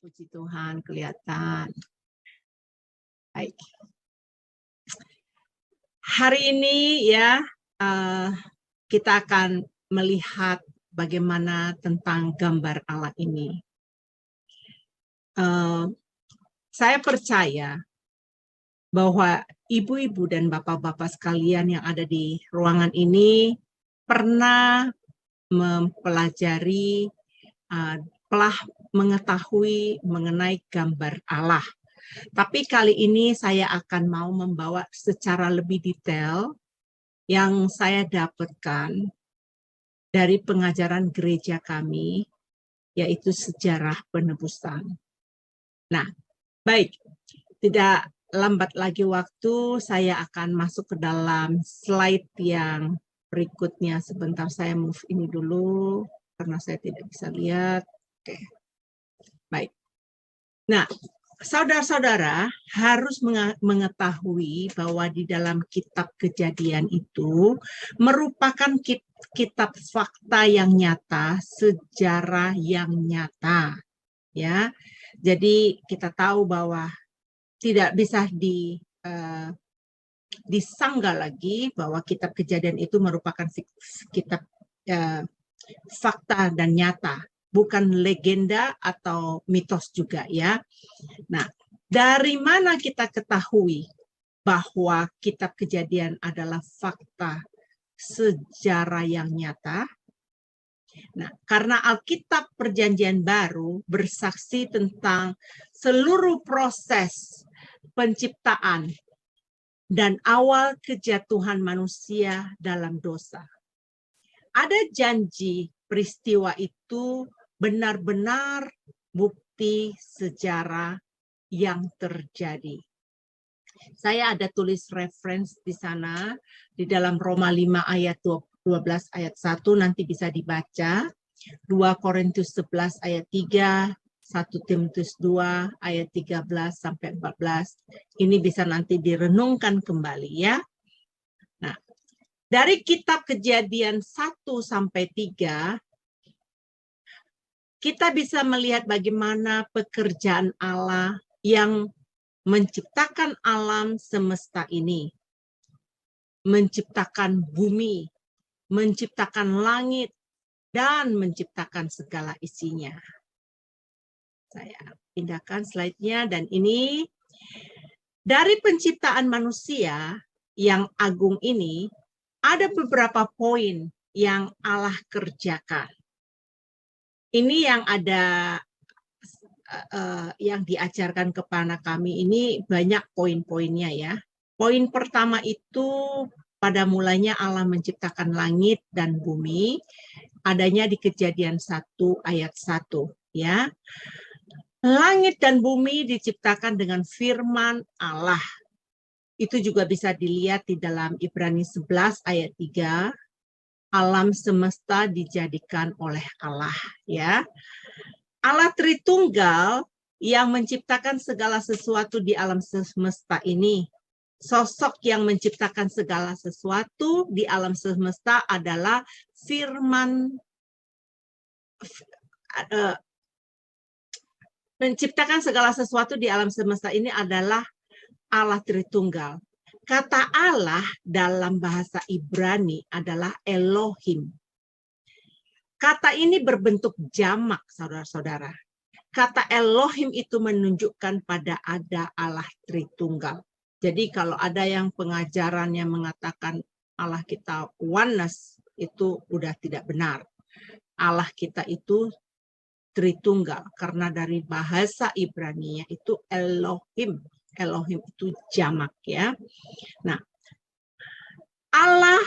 puji Tuhan, kelihatan. Baik. Hari ini ya kita akan melihat bagaimana tentang gambar Allah ini. Saya percaya bahwa ibu-ibu dan bapak-bapak sekalian yang ada di ruangan ini pernah mempelajari, telah mengetahui mengenai gambar Allah. Tapi kali ini saya akan mau membawa secara lebih detail yang saya dapatkan dari pengajaran gereja kami, yaitu sejarah penebusan. Nah, baik, tidak lambat lagi waktu, saya akan masuk ke dalam slide yang berikutnya. Sebentar, saya move ini dulu, karena saya tidak bisa lihat. Oke, baik. Nah, saudara-saudara harus mengetahui bahwa di dalam kitab Kejadian itu merupakan kitab fakta yang nyata, sejarah yang nyata, ya. Jadi kita tahu bahwa tidak bisa disanggah lagi bahwa kitab Kejadian itu merupakan kitab fakta dan nyata, bukan legenda atau mitos juga ya. Nah, dari mana kita ketahui bahwa kitab Kejadian adalah fakta sejarah yang nyata? Nah, karena Alkitab Perjanjian Baru bersaksi tentang seluruh proses penciptaan dan awal kejatuhan manusia dalam dosa. Ada janji peristiwa itu benar-benar bukti sejarah yang terjadi. Saya ada tulis reference di sana, di dalam Roma 5 ayat 12 ayat 1, nanti bisa dibaca. 2 Korintus 11 ayat 3, 1 Timotius 2 ayat 13 sampai 14. Ini bisa nanti direnungkan kembali ya. Nah, dari kitab Kejadian 1 sampai 3, kita bisa melihat bagaimana pekerjaan Allah yang menciptakan alam semesta ini, menciptakan bumi, menciptakan langit, dan menciptakan segala isinya. Saya pindahkan slide-nya, dan ini dari penciptaan manusia yang agung ini, ada beberapa poin yang Allah kerjakan. Ini yang ada yang diajarkan kepada kami ini banyak poin-poinnya ya. Poin pertama itu pada mulanya Allah menciptakan langit dan bumi, adanya di Kejadian 1 ayat 1 ya. Langit dan bumi diciptakan dengan firman Allah. Itu juga bisa dilihat di dalam Ibrani 11 ayat 3. Alam semesta dijadikan oleh Allah ya. Allah Tritunggal yang menciptakan segala sesuatu di alam semesta ini. Sosok yang menciptakan segala sesuatu di alam semesta adalah firman, menciptakan segala sesuatu di alam semesta ini adalah Allah Tritunggal. Kata Allah dalam bahasa Ibrani adalah Elohim. Kata ini berbentuk jamak, saudara-saudara. Kata Elohim itu menunjukkan pada ada Allah Tritunggal. Jadi kalau ada yang pengajaran yang mengatakan Allah kita oneness, itu udah tidak benar. Allah kita itu Tritunggal, karena dari bahasa Ibrani itu Elohim. Elohim itu jamak ya. Nah, Allah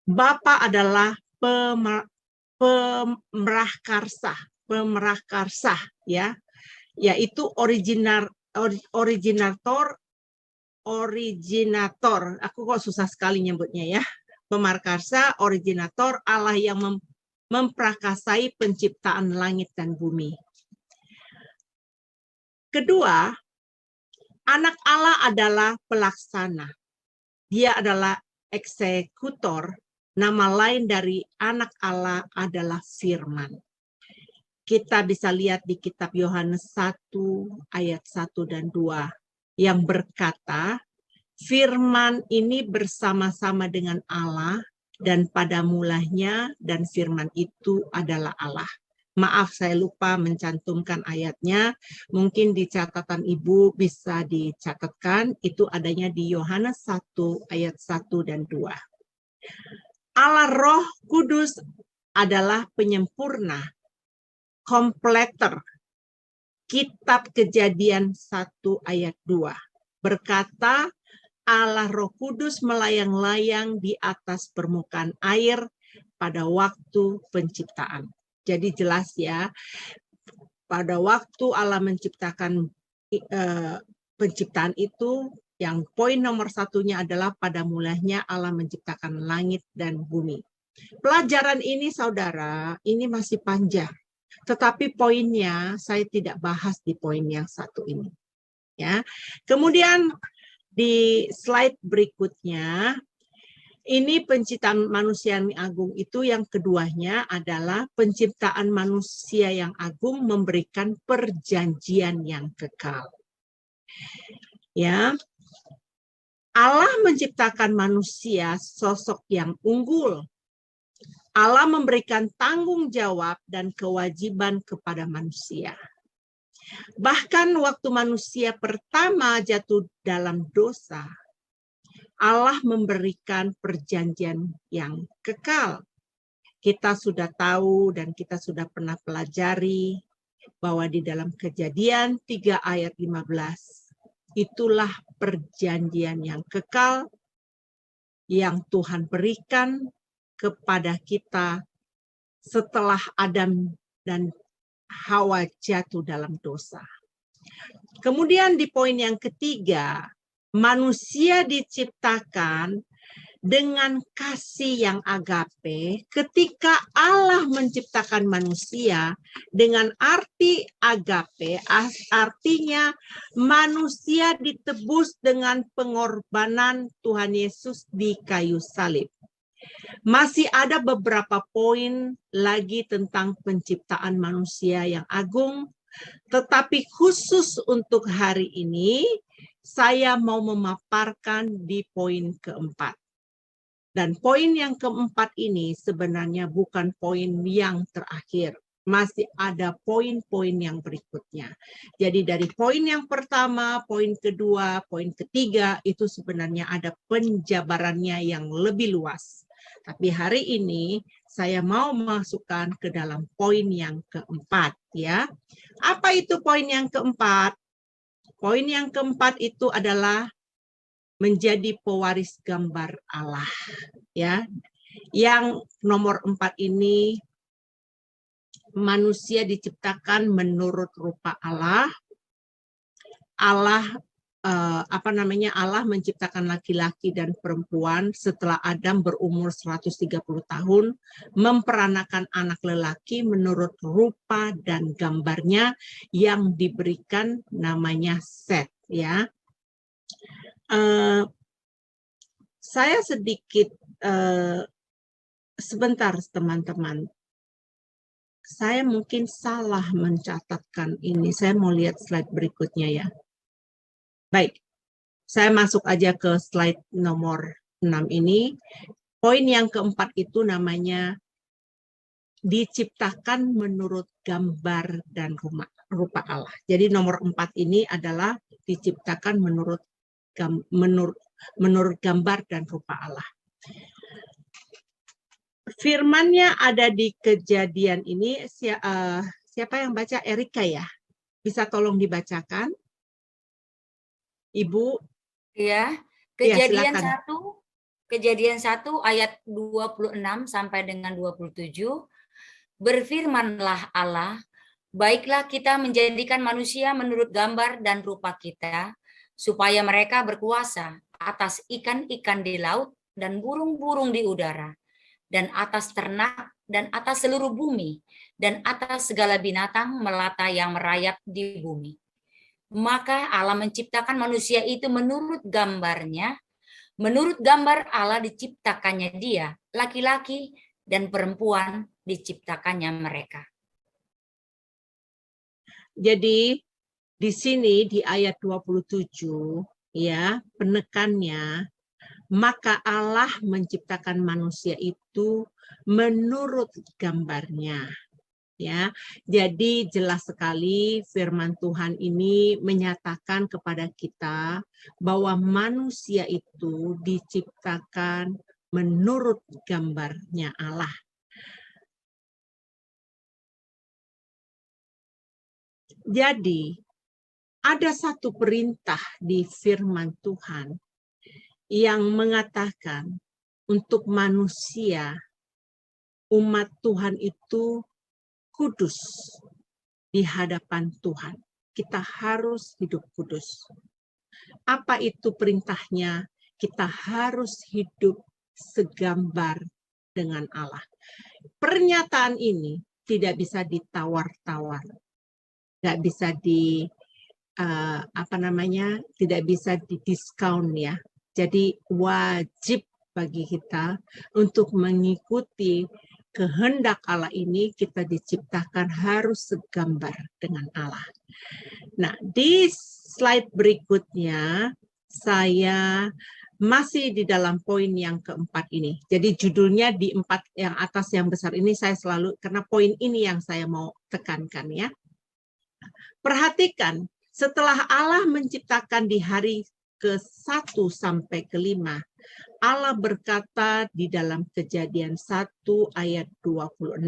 Bapa adalah pemerah karsa ya, yaitu originator. Aku kok susah sekali nyebutnya ya. Pemarkarsa, originator, Allah yang memprakarsai penciptaan langit dan bumi. Kedua, anak Allah adalah pelaksana. Dia adalah eksekutor. Nama lain dari anak Allah adalah firman. kita bisa lihat di kitab Yohanes 1 ayat 1 dan 2 yang berkata, firman ini bersama-sama dengan Allah dan pada mulanya dan firman itu adalah Allah. Maaf, saya lupa mencantumkan ayatnya. Mungkin di catatan Ibu bisa dicatatkan. Itu adanya di Yohanes 1 ayat 1 dan 2. Allah Roh Kudus adalah penyempurna, kompleter. Kitab Kejadian 1 ayat 2 berkata, Allah Roh Kudus melayang-layang di atas permukaan air pada waktu penciptaan. Jadi jelas ya, pada waktu Allah menciptakan penciptaan itu, yang poin nomor satunya adalah pada mulanya Allah menciptakan langit dan bumi. Pelajaran ini saudara, ini masih panjang. Tetapi poinnya saya tidak bahas di poin yang satu ini. Ya. Kemudian di slide berikutnya, ini penciptaan manusia yang agung itu yang keduanya adalah penciptaan manusia yang agung memberikan perjanjian yang kekal. Ya. Allah menciptakan manusia sosok yang unggul. Allah memberikan tanggung jawab dan kewajiban kepada manusia. Bahkan waktu manusia pertama jatuh dalam dosa, Allah memberikan perjanjian yang kekal. Kita sudah tahu dan kita sudah pernah pelajari bahwa di dalam Kejadian 3 ayat 15, itulah perjanjian yang kekal yang Tuhan berikan kepada kita setelah Adam dan Hawa jatuh dalam dosa. Kemudian di poin yang ketiga, manusia diciptakan dengan kasih yang agape. Ketika Allah menciptakan manusia dengan arti agape, artinya manusia ditebus dengan pengorbanan Tuhan Yesus di kayu salib. Masih ada beberapa poin lagi tentang penciptaan manusia yang agung, tetapi khusus untuk hari ini, saya mau memaparkan di poin keempat. Dan poin yang keempat ini sebenarnya bukan poin yang terakhir. Masih ada poin-poin yang berikutnya. Jadi dari poin yang pertama, poin kedua, poin ketiga, itu sebenarnya ada penjabarannya yang lebih luas. Tapi hari ini saya mau masukkan ke dalam poin yang keempat, ya. Apa itu poin yang keempat? Poin yang keempat itu adalah menjadi pewaris gambar Allah, ya. Yang nomor 4 ini, manusia diciptakan menurut rupa Allah. Allah menciptakan laki-laki dan perempuan setelah Adam berumur 130 tahun, memperanakan anak lelaki menurut rupa dan gambarnya yang diberikan namanya Set, ya. Saya sedikit sebentar teman-teman. Saya mungkin salah mencatatkan ini. Saya mau lihat slide berikutnya ya. Baik, saya masuk aja ke slide nomor 6 ini. Poin yang keempat itu namanya diciptakan menurut gambar dan rupa Allah. Jadi nomor 4 ini adalah diciptakan menurut gambar dan rupa Allah. Firman-Nya ada di Kejadian ini. Siapa yang baca? Erika ya? Bisa tolong dibacakan? Ibu? Ya, Kejadian 1 ayat 26 sampai dengan 27. Berfirmanlah Allah, baiklah kita menjadikan manusia menurut gambar dan rupa kita, supaya mereka berkuasa atas ikan-ikan di laut dan burung-burung di udara, dan atas ternak dan atas seluruh bumi, dan atas segala binatang melata yang merayap di bumi. Maka Allah menciptakan manusia itu menurut gambarnya, menurut gambar Allah diciptakannya dia, laki-laki dan perempuan diciptakannya mereka. Jadi di sini di ayat 27 ya, penekannya, maka Allah menciptakan manusia itu menurut gambarnya. Ya, jadi jelas sekali firman Tuhan ini menyatakan kepada kita bahwa manusia itu diciptakan menurut gambarnya Allah. Jadi ada satu perintah di firman Tuhan yang mengatakan untuk manusia, umat Tuhan itu kudus di hadapan Tuhan. Kita harus hidup kudus. Apa itu perintahnya? Kita harus hidup segambar dengan Allah. Pernyataan ini tidak bisa ditawar-tawar, nggak bisa tidak bisa didiskon ya. Jadi wajib bagi kita untuk mengikuti kehendak Allah ini, kita diciptakan harus segambar dengan Allah. Nah, di slide berikutnya, saya masih di dalam poin yang keempat ini. Jadi judulnya di 4 yang atas yang besar ini saya selalu, karena poin ini yang saya mau tekankan ya. Perhatikan, setelah Allah menciptakan di hari ke-1 sampai ke-5, Allah berkata di dalam Kejadian 1 ayat 26.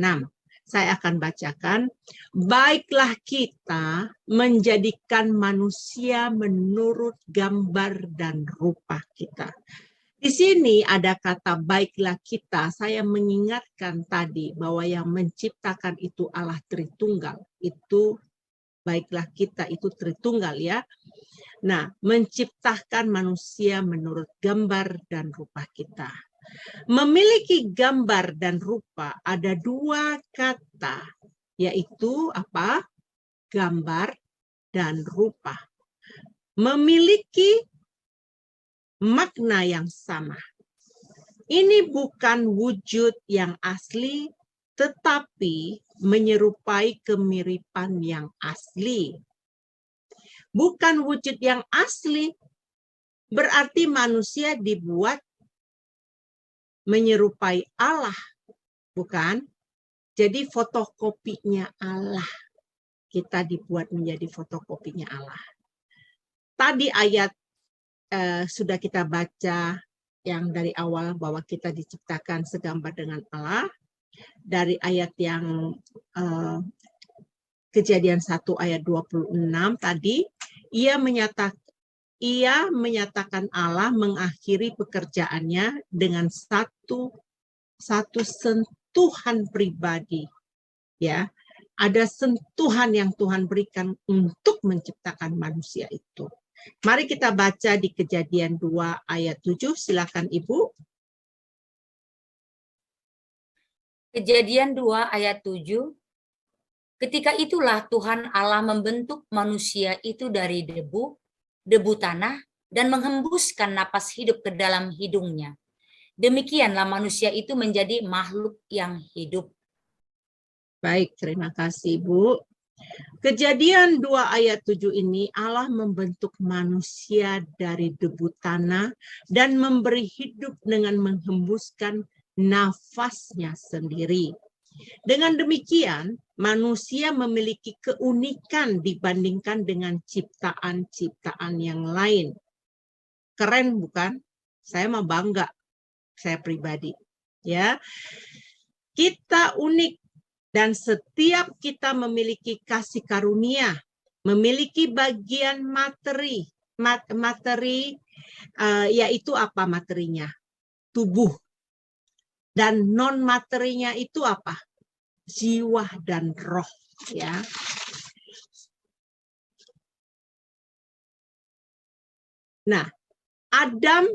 Saya akan bacakan. Baiklah kita menjadikan manusia menurut gambar dan rupa kita. Di sini ada kata baiklah kita. Saya mengingatkan tadi bahwa yang menciptakan itu Allah Tritunggal. Itu baiklah kita itu Tritunggal ya. Nah, menciptakan manusia menurut gambar dan rupa kita. Memiliki gambar dan rupa ada 2 kata, yaitu apa? Gambar dan rupa. Memiliki makna yang sama. Ini bukan wujud yang asli, tetapi menyerupai kemiripan yang asli. Bukan wujud yang asli, berarti manusia dibuat menyerupai Allah, bukan? Jadi fotokopinya Allah. Kita dibuat menjadi fotokopinya Allah. Tadi ayat sudah kita baca yang dari awal bahwa kita diciptakan segambar dengan Allah. Dari ayat yang Kejadian 1 ayat 26 tadi, ia menyatakan Allah mengakhiri pekerjaannya dengan satu sentuhan pribadi. Ya, ada sentuhan yang Tuhan berikan untuk menciptakan manusia itu. Mari kita baca di Kejadian 2 ayat 7. Silakan Ibu. Kejadian 2 ayat 7. Ketika itulah Tuhan Allah membentuk manusia itu dari debu tanah, dan menghembuskan napas hidup ke dalam hidungnya. Demikianlah manusia itu menjadi makhluk yang hidup. Baik, terima kasih Bu. Kejadian 2 ayat 7 ini Allah membentuk manusia dari debu tanah dan memberi hidup dengan menghembuskan nafasnya sendiri. Dengan demikian, manusia memiliki keunikan dibandingkan dengan ciptaan-ciptaan yang lain. Keren bukan? Saya mah bangga, saya pribadi. Ya, kita unik dan setiap kita memiliki kasih karunia, memiliki bagian materi, yaitu apa materinya? Tubuh. Dan non materinya itu apa? Jiwa dan roh, ya. Nah, Adam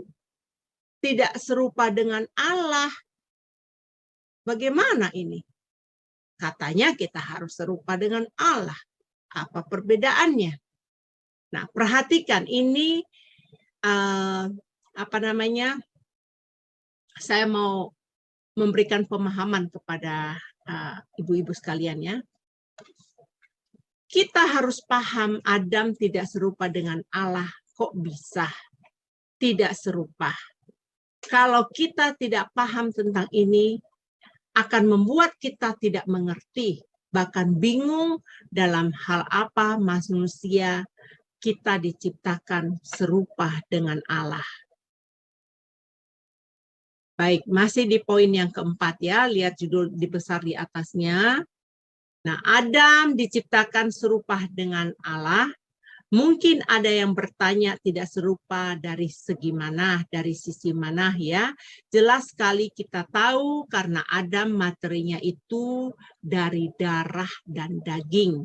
tidak serupa dengan Allah. Bagaimana ini? Katanya kita harus serupa dengan Allah. Apa perbedaannya? Nah, perhatikan ini saya mau memberikan pemahaman kepada ibu-ibu sekalian ya. Kita harus paham Adam tidak serupa dengan Allah. Kok bisa tidak serupa? Kalau kita tidak paham tentang ini, akan membuat kita tidak mengerti, bahkan bingung dalam hal apa manusia kita diciptakan serupa dengan Allah. Baik, masih di poin yang keempat ya, lihat judul besar di atasnya. Nah, Adam diciptakan serupa dengan Allah. Mungkin ada yang bertanya tidak serupa dari segi mana, dari sisi mana ya. Jelas sekali kita tahu karena Adam materinya itu dari darah dan daging.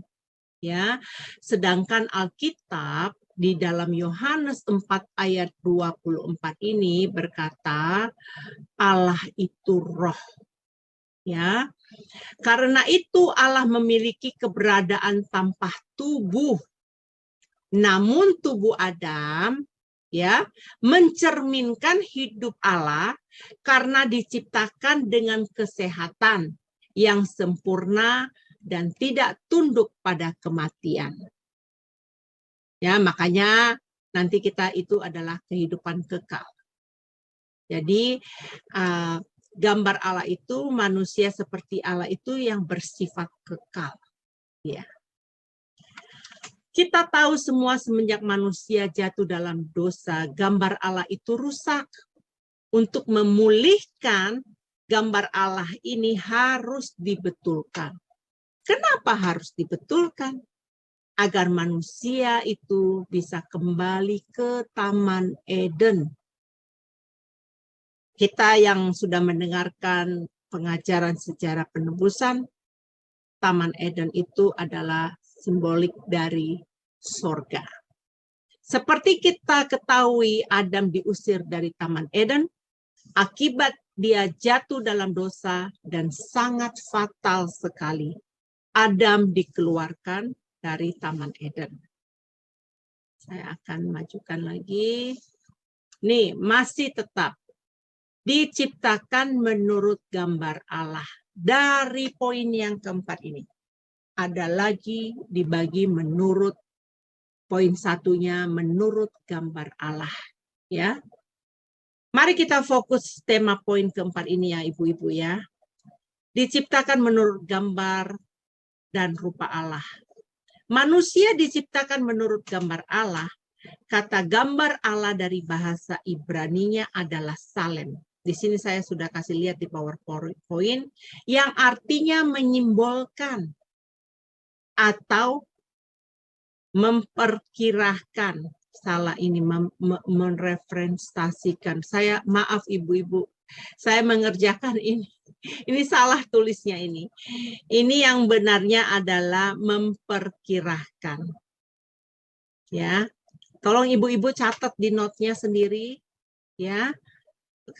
Ya. Sedangkan Alkitab di dalam Yohanes 4 ayat 24 ini berkata Allah itu roh. Ya. Karena itu Allah memiliki keberadaan tanpa tubuh. Namun tubuh Adam ya mencerminkan hidup Allah karena diciptakan dengan kesehatan yang sempurna dan tidak tunduk pada kematian. Ya, makanya nanti kita itu adalah kehidupan kekal. Jadi gambar Allah itu manusia seperti Allah itu yang bersifat kekal. Ya. Kita tahu semua semenjak manusia jatuh dalam dosa, gambar Allah itu rusak. Untuk memulihkan gambar Allah ini harus dibetulkan. Kenapa harus dibetulkan? Agar manusia itu bisa kembali ke Taman Eden. Kita yang sudah mendengarkan pengajaran sejarah penebusan, Taman Eden itu adalah simbolik dari surga. Seperti kita ketahui Adam diusir dari Taman Eden, akibat dia jatuh dalam dosa dan sangat fatal sekali. Adam dikeluarkan dari Taman Eden. Saya akan majukan lagi. Nih, masih tetap diciptakan menurut gambar Allah. Dari poin yang keempat ini. Ada lagi dibagi menurut poin satunya menurut gambar Allah. Ya. Mari kita fokus tema poin keempat ini ya ibu-ibu ya. Diciptakan menurut gambar dan rupa Allah. Manusia diciptakan menurut gambar Allah. Kata gambar Allah dari bahasa Ibraninya adalah salem. Di sini saya sudah kasih lihat di PowerPoint yang artinya menyimbolkan atau memperkirakan. Salah ini mereferensikan. Saya maaf ibu-ibu, saya mengerjakan ini. Ini salah tulisnya ini. Ini yang benarnya adalah memperkirakan. Ya. Tolong ibu-ibu catat di note-nya sendiri ya.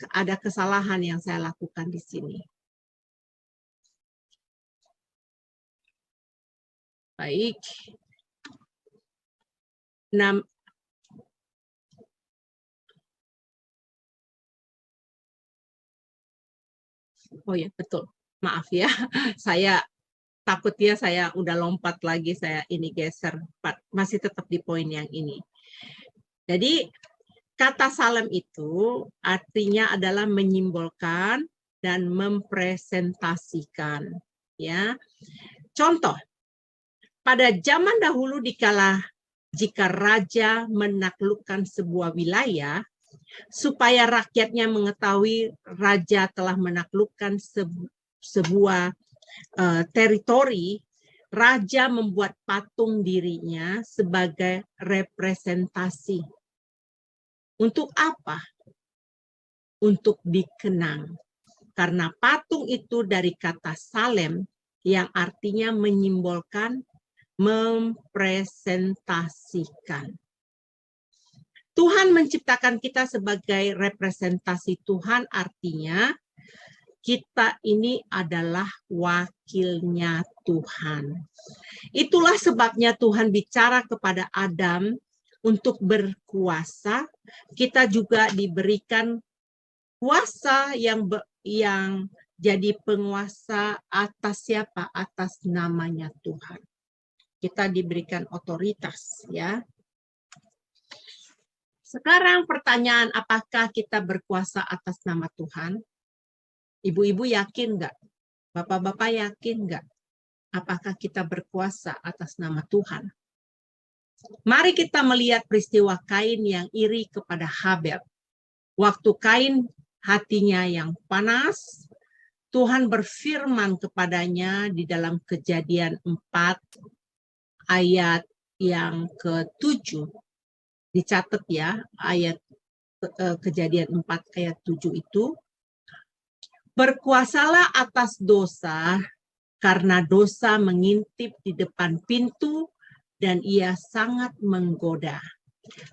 Ada kesalahan yang saya lakukan di sini. Baik. Oh ya, betul. Maaf ya. Saya takut ya saya udah lompat lagi, saya ini geser. Masih tetap di poin yang ini. Jadi kata salem itu artinya adalah menyimbolkan dan mempresentasikan. Ya, contoh pada zaman dahulu dikala jika raja menaklukkan sebuah wilayah, supaya rakyatnya mengetahui raja telah menaklukkan sebuah teritori, raja membuat patung dirinya sebagai representasi. Untuk apa? Untuk dikenang. Karena patung itu dari kata salem yang artinya menyimbolkan, mempresentasikan. Tuhan menciptakan kita sebagai representasi Tuhan, artinya kita ini adalah wakilnya Tuhan. Itulah sebabnya Tuhan bicara kepada Adam untuk berkuasa. Kita juga diberikan kuasa yang jadi penguasa atas siapa? Atas namanya Tuhan. Kita diberikan otoritas, ya. Sekarang pertanyaan, apakah kita berkuasa atas nama Tuhan? Ibu-ibu yakin nggak? Bapak-bapak yakin nggak? Apakah kita berkuasa atas nama Tuhan? Mari kita melihat peristiwa Kain yang iri kepada Habel. Waktu Kain hatinya yang panas, Tuhan berfirman kepadanya di dalam Kejadian 4 ayat yang ke-7. Dicatat ya, ayat Kejadian 4 ayat 7 itu. Berkuasalah atas dosa, karena dosa mengintip di depan pintu dan ia sangat menggoda.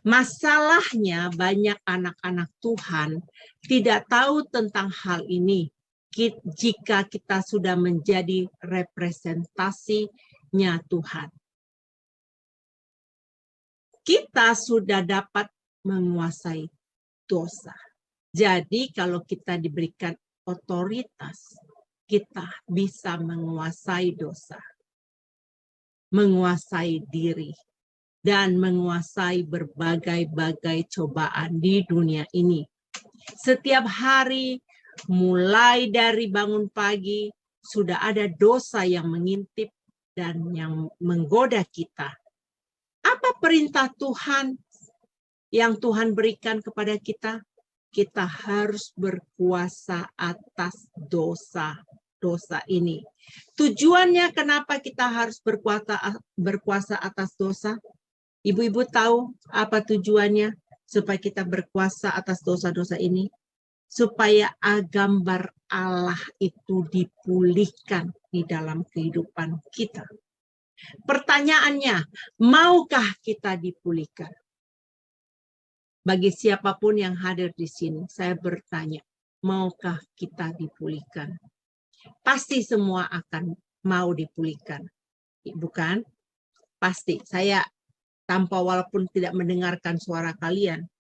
Masalahnya banyak anak-anak Tuhan tidak tahu tentang hal ini. Jika kita sudah menjadi representasinya Tuhan, kita sudah dapat menguasai dosa. Jadi kalau kita diberikan otoritas, kita bisa menguasai dosa, menguasai diri, dan menguasai berbagai-bagai cobaan di dunia ini. Setiap hari, mulai dari bangun pagi, sudah ada dosa yang mengintip dan yang menggoda kita. Apa perintah Tuhan yang Tuhan berikan kepada kita? Kita harus berkuasa atas dosa ini. Tujuannya kenapa kita harus berkuasa atas dosa? Ibu-ibu tahu apa tujuannya? Supaya kita berkuasa atas dosa-dosa ini. Supaya gambar Allah itu dipulihkan di dalam kehidupan kita. Pertanyaannya, maukah kita dipulihkan? Bagi siapapun yang hadir di sini, saya bertanya, maukah kita dipulihkan? Pasti semua akan mau dipulihkan. Bukan? Pasti. Saya tanpa walaupun tidak mendengarkan suara kalian,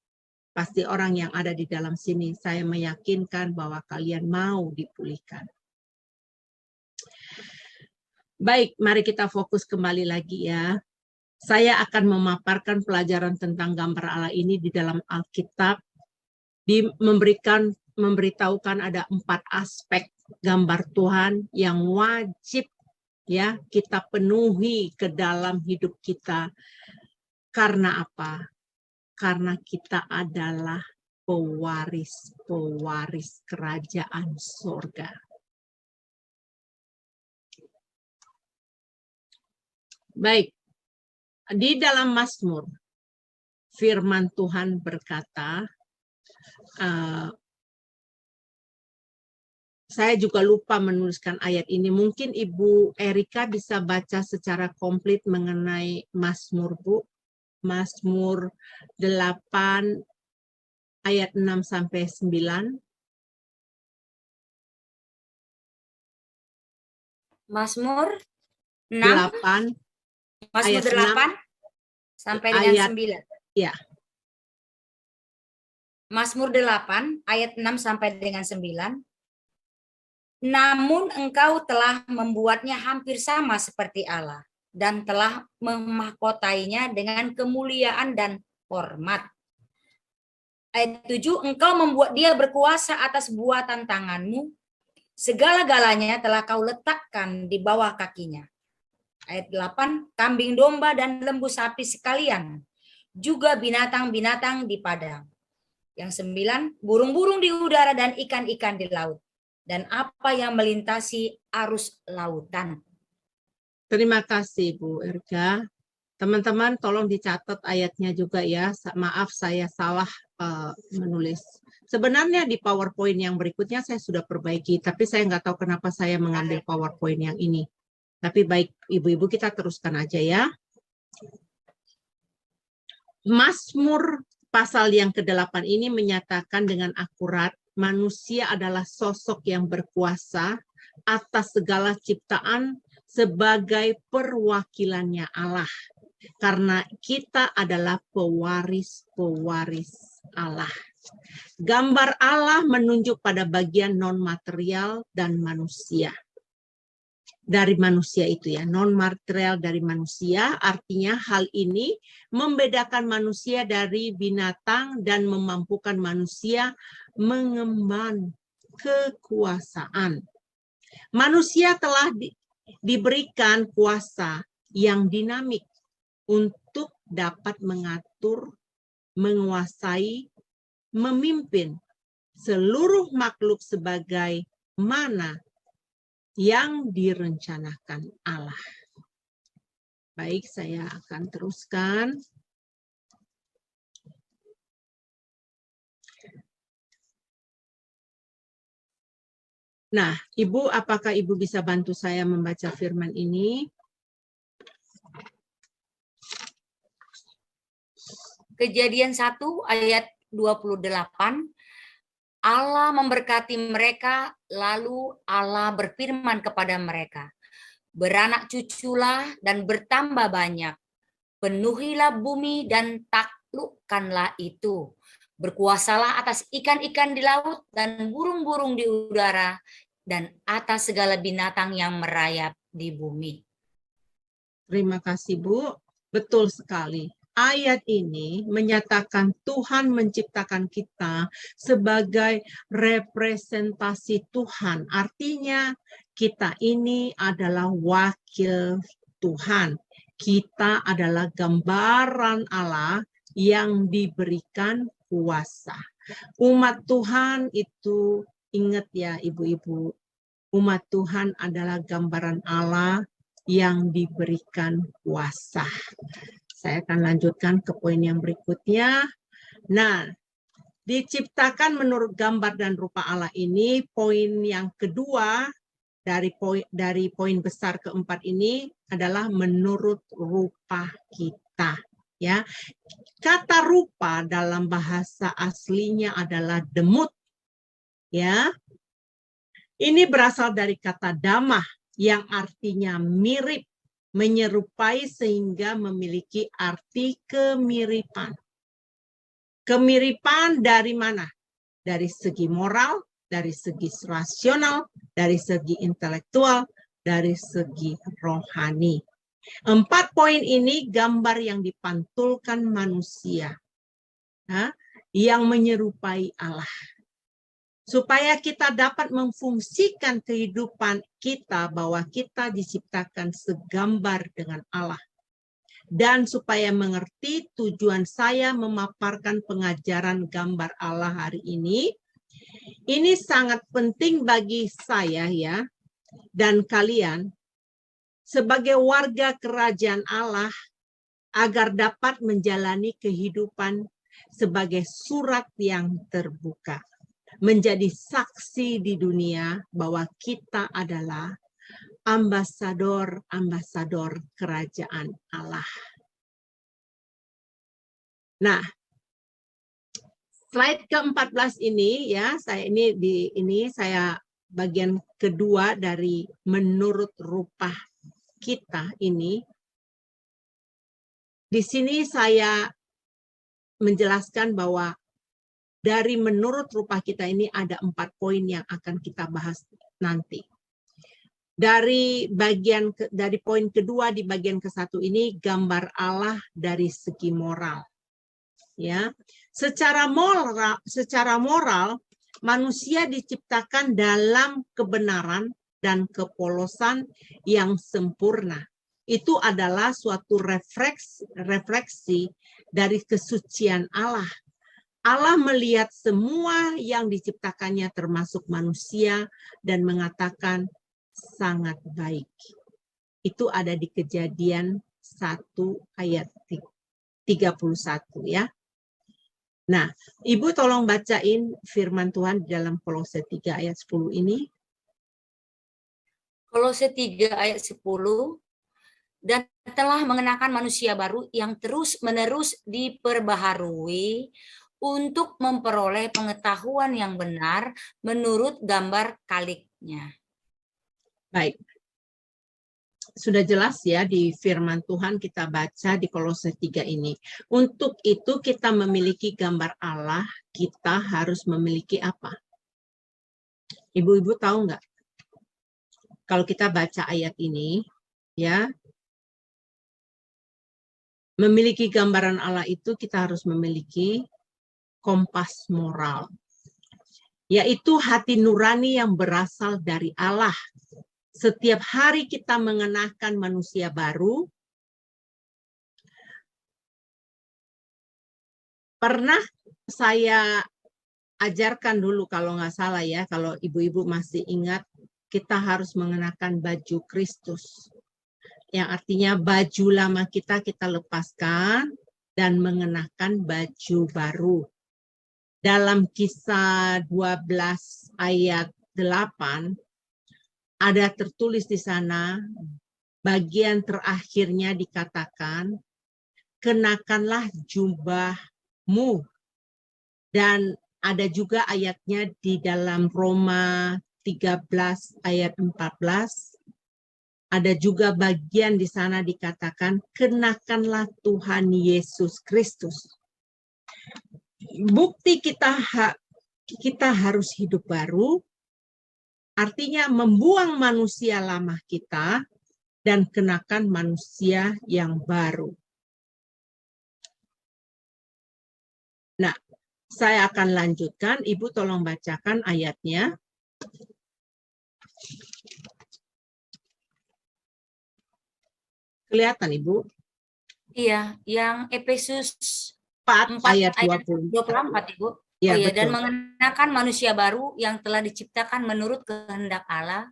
pasti orang yang ada di dalam sini, saya meyakinkan bahwa kalian mau dipulihkan. Baik, mari kita fokus kembali lagi ya. Saya akan memaparkan pelajaran tentang gambar Allah ini di dalam Alkitab, memberitahukan ada 4 aspek gambar Tuhan yang wajib ya kita penuhi ke dalam hidup kita. Karena apa? Karena kita adalah pewaris kerajaan surga. Baik. Di dalam Mazmur, firman Tuhan berkata, saya juga lupa menuliskan ayat ini. Mungkin Ibu Erika bisa baca secara komplit mengenai Mazmur, Bu. Mazmur 8 ayat 6-9. Mazmur 6 8 Mazmur 8 sampai dengan 9. Ya. Mazmur 8 ayat 6 sampai dengan 9. Namun engkau telah membuatnya hampir sama seperti Allah dan telah memahkotainya dengan kemuliaan dan hormat. Ayat 7, engkau membuat dia berkuasa atas buatan tanganmu. Segala-galanya telah kau letakkan di bawah kakinya. Ayat 8, kambing domba dan lembu sapi sekalian, juga binatang-binatang di padang. Yang 9, burung-burung di udara dan ikan-ikan di laut, dan apa yang melintasi arus lautan. Terima kasih Bu Erika. Teman-teman tolong dicatat ayatnya juga ya. Maaf saya salah menulis. Sebenarnya di PowerPoint yang berikutnya saya sudah perbaiki, tapi saya nggak tahu kenapa saya mengambil PowerPoint yang ini. Tapi baik, ibu-ibu kita teruskan aja ya. Mazmur pasal yang ke-8 ini menyatakan dengan akurat, manusia adalah sosok yang berkuasa atas segala ciptaan sebagai perwakilannya Allah. Karena kita adalah pewaris-pewaris Allah. Gambar Allah menunjuk pada bagian non-material dan manusia. dari manusia itu ya, non material dari manusia, artinya hal ini membedakan manusia dari binatang dan memampukan manusia mengemban kekuasaan. Manusia telah diberikan kuasa yang dinamik untuk dapat mengatur, menguasai, memimpin seluruh makhluk sebagai mana yang direncanakan Allah. Baik, saya akan teruskan. Nah, Ibu, apakah Ibu bisa bantu saya membaca firman ini? Kejadian 1 ayat 28, Allah memberkati mereka, lalu Allah berfirman kepada mereka, beranak cuculah dan bertambah banyak, penuhilah bumi dan taklukkanlah itu, berkuasalah atas ikan-ikan di laut dan burung-burung di udara, dan atas segala binatang yang merayap di bumi. Terima kasih, Bu. Betul sekali. Ayat ini menyatakan Tuhan menciptakan kita sebagai representasi Tuhan. Artinya kita ini adalah wakil Tuhan. Kita adalah gambaran Allah yang diberikan kuasa. Umat Tuhan itu, ingat ya ibu-ibu, umat Tuhan adalah gambaran Allah yang diberikan kuasa. Saya akan lanjutkan ke poin yang berikutnya. Nah, diciptakan menurut gambar dan rupa Allah ini, poin yang kedua dari poin besar keempat ini adalah menurut rupa kita. Ya, kata rupa dalam bahasa aslinya adalah demut. Ya, ini berasal dari kata damah yang artinya mirip, menyerupai sehingga memiliki arti kemiripan. Kemiripan dari mana? Dari segi moral, dari segi rasional, dari segi intelektual, dari segi rohani. 4 poin ini gambar yang dipantulkan manusia, yang menyerupai Allah. Supaya kita dapat memfungsikan kehidupan kita bahwa kita diciptakan segambar dengan Allah. Dan supaya mengerti tujuan saya memaparkan pengajaran gambar Allah hari ini sangat penting bagi saya ya dan kalian sebagai warga kerajaan Allah agar dapat menjalani kehidupan sebagai surat yang terbuka. Menjadi saksi di dunia bahwa kita adalah ambasador-ambasador kerajaan Allah. Nah, slide ke-14 ini ya, saya bagian kedua dari menurut rupa kita ini. Di sini saya menjelaskan bahwa dari menurut rupa kita ini ada 4 poin yang akan kita bahas nanti. Dari poin kedua di bagian ke-1 ini gambar Allah dari segi moral. Ya, secara moral manusia diciptakan dalam kebenaran dan kepolosan yang sempurna. Itu adalah suatu refleksi dari kesucian Allah. Allah melihat semua yang diciptakannya termasuk manusia dan mengatakan sangat baik. Itu ada di Kejadian 1 ayat 31 ya. Nah, Ibu tolong bacain firman Tuhan di dalam Kolose 3 ayat 10 ini. Kolose 3 ayat 10, dan telah mengenakan manusia baru yang terus-menerus diperbaharui untuk memperoleh pengetahuan yang benar menurut gambar kaliknya. Baik. Sudah jelas ya di firman Tuhan kita baca di Kolose 3 ini. Untuk itu kita memiliki gambar Allah, kita harus memiliki apa? Ibu-ibu tahu nggak? kalau kita baca ayat ini, ya, memiliki gambaran Allah itu kita harus memiliki kompas moral, yaitu hati nurani yang berasal dari Allah. Setiap hari kita mengenakan manusia baru. Pernah saya ajarkan dulu kalau nggak salah ya, kalau ibu-ibu masih ingat, kita harus mengenakan baju Kristus. Yang artinya baju lama kita lepaskan dan mengenakan baju baru. Dalam Kisah 12 ayat 8, ada tertulis di sana, bagian terakhirnya dikatakan, kenakanlah jubahmu. Dan ada juga ayatnya di dalam Roma 13 ayat 14. Ada juga bagian di sana dikatakan, kenakanlah Tuhan Yesus Kristus. Bukti kita harus hidup baru, artinya membuang manusia lama kita dan kenakan manusia yang baru. Nah, saya akan lanjutkan. Ibu tolong bacakan ayatnya. Kelihatan, Ibu? Iya, yang Efesus 4 ayat 24, Ibu. Ya, oh iya, betul. Dan mengenakan manusia baru yang telah diciptakan menurut kehendak Allah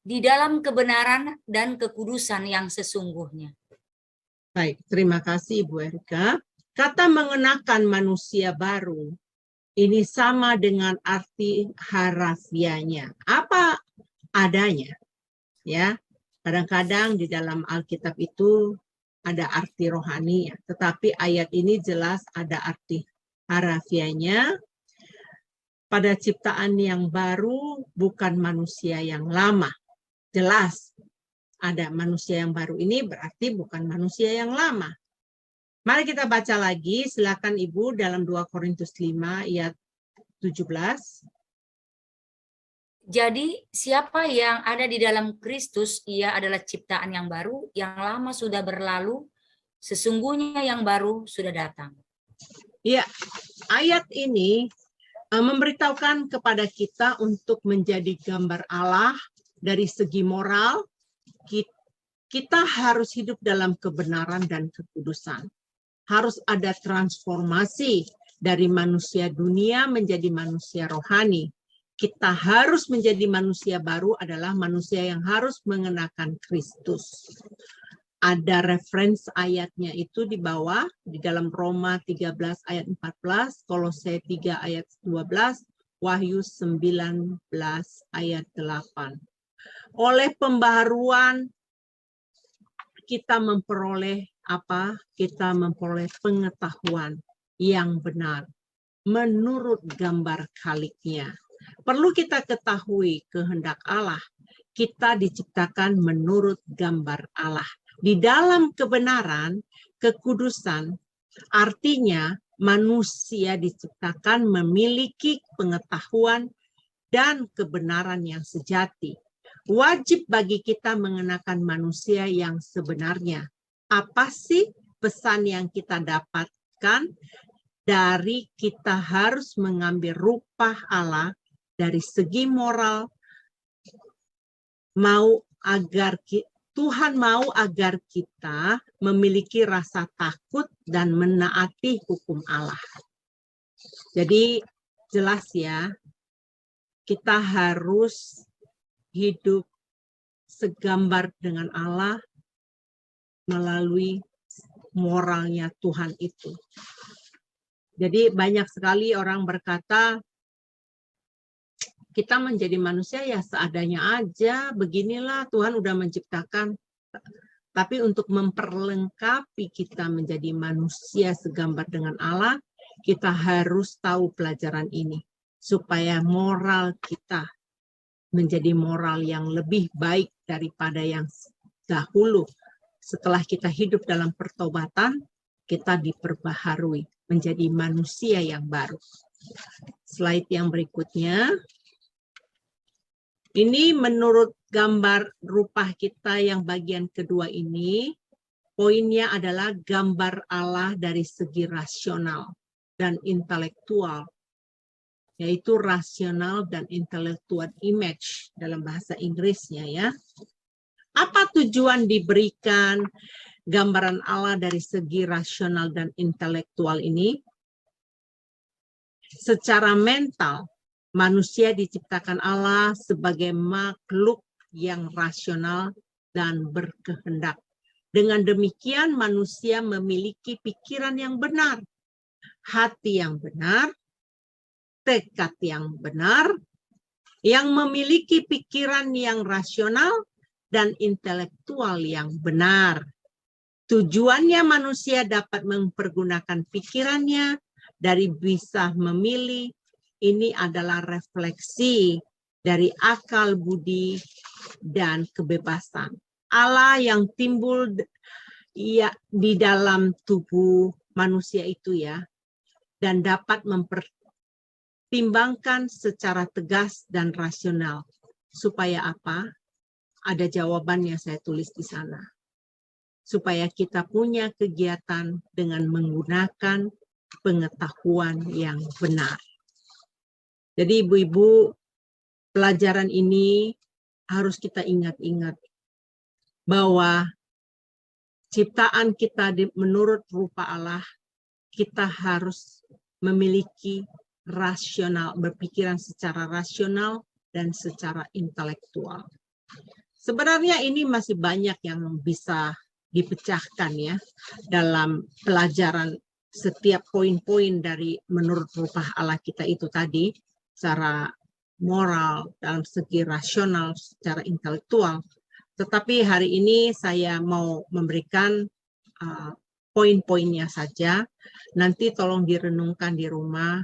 di dalam kebenaran dan kekudusan yang sesungguhnya. Baik, terima kasih Ibu Erika. Kata mengenakan manusia baru ini sama dengan arti harafiahnya. Apa adanya? Ya, kadang-kadang di dalam Alkitab itu ada arti rohani, ya. Tetapi ayat ini jelas ada arti harafiahnya. Pada ciptaan yang baru, bukan manusia yang lama. Jelas ada manusia yang baru ini berarti bukan manusia yang lama. Mari kita baca lagi, silakan Ibu, dalam 2 Korintus 5 ayat 17. Jadi siapa yang ada di dalam Kristus, ia adalah ciptaan yang baru, yang lama sudah berlalu, sesungguhnya yang baru sudah datang. Ya, ayat ini memberitahukan kepada kita untuk menjadi gambar Allah dari segi moral. Kita harus hidup dalam kebenaran dan kekudusan. Harus ada transformasi dari manusia dunia menjadi manusia rohani. Kita harus menjadi manusia baru adalah manusia yang harus mengenakan Kristus. Ada referensi ayatnya itu di bawah, di dalam Roma 13 ayat 14, Kolose 3 ayat 12, Wahyu 19 ayat 8. Oleh pembaharuan kita memperoleh apa? Kita memperoleh pengetahuan yang benar menurut gambar Khaliknya. Perlu kita ketahui kehendak Allah. Kita diciptakan menurut gambar Allah. Di dalam kebenaran, kekudusan, artinya manusia diciptakan memiliki pengetahuan dan kebenaran yang sejati. Wajib bagi kita mengenakan manusia yang sebenarnya. Apa sih pesan yang kita dapatkan dari kita harus mengambil rupa Allah dari segi moral, Tuhan mau agar kita memiliki rasa takut dan menaati hukum Allah. Jadi jelas ya, kita harus hidup segambar dengan Allah melalui moralnya Tuhan itu. Jadi banyak sekali orang berkata, kita menjadi manusia ya seadanya aja, beginilah Tuhan udah menciptakan. Tapi untuk memperlengkapi kita menjadi manusia segambar dengan Allah, kita harus tahu pelajaran ini. Supaya moral kita menjadi moral yang lebih baik daripada yang dahulu. Setelah kita hidup dalam pertobatan, kita diperbaharui menjadi manusia yang baru. Slide yang berikutnya. Ini menurut gambar rupa kita yang bagian kedua ini, poinnya adalah gambar Allah dari segi rasional dan intelektual, yaitu rasional dan intellectual image dalam bahasa Inggrisnya ya. Apa tujuan diberikan gambaran Allah dari segi rasional dan intelektual ini? Secara mental, manusia diciptakan Allah sebagai makhluk yang rasional dan berkehendak. Dengan demikian, manusia memiliki pikiran yang benar, hati yang benar, tekad yang benar, yang memiliki pikiran yang rasional dan intelektual yang benar. Tujuannya manusia dapat mempergunakan pikirannya dari bisa memilih. Ini adalah refleksi dari akal budi dan kebebasan Allah yang timbul di dalam tubuh manusia itu ya, dan dapat mempertimbangkan secara tegas dan rasional. Supaya apa? Ada jawabannya saya tulis di sana. Supaya kita punya kegiatan dengan menggunakan pengetahuan yang benar. Jadi ibu-ibu, pelajaran ini harus kita ingat-ingat bahwa ciptaan kita menurut rupa Allah, kita harus memiliki rasional, berpikiran secara rasional dan secara intelektual. Sebenarnya ini masih banyak yang bisa dipecahkan ya dalam pelajaran setiap poin-poin dari menurut rupa Allah kita itu tadi, secara moral, dalam segi rasional, secara intelektual. Tetapi hari ini saya mau memberikan poin-poinnya saja. Nanti tolong direnungkan di rumah.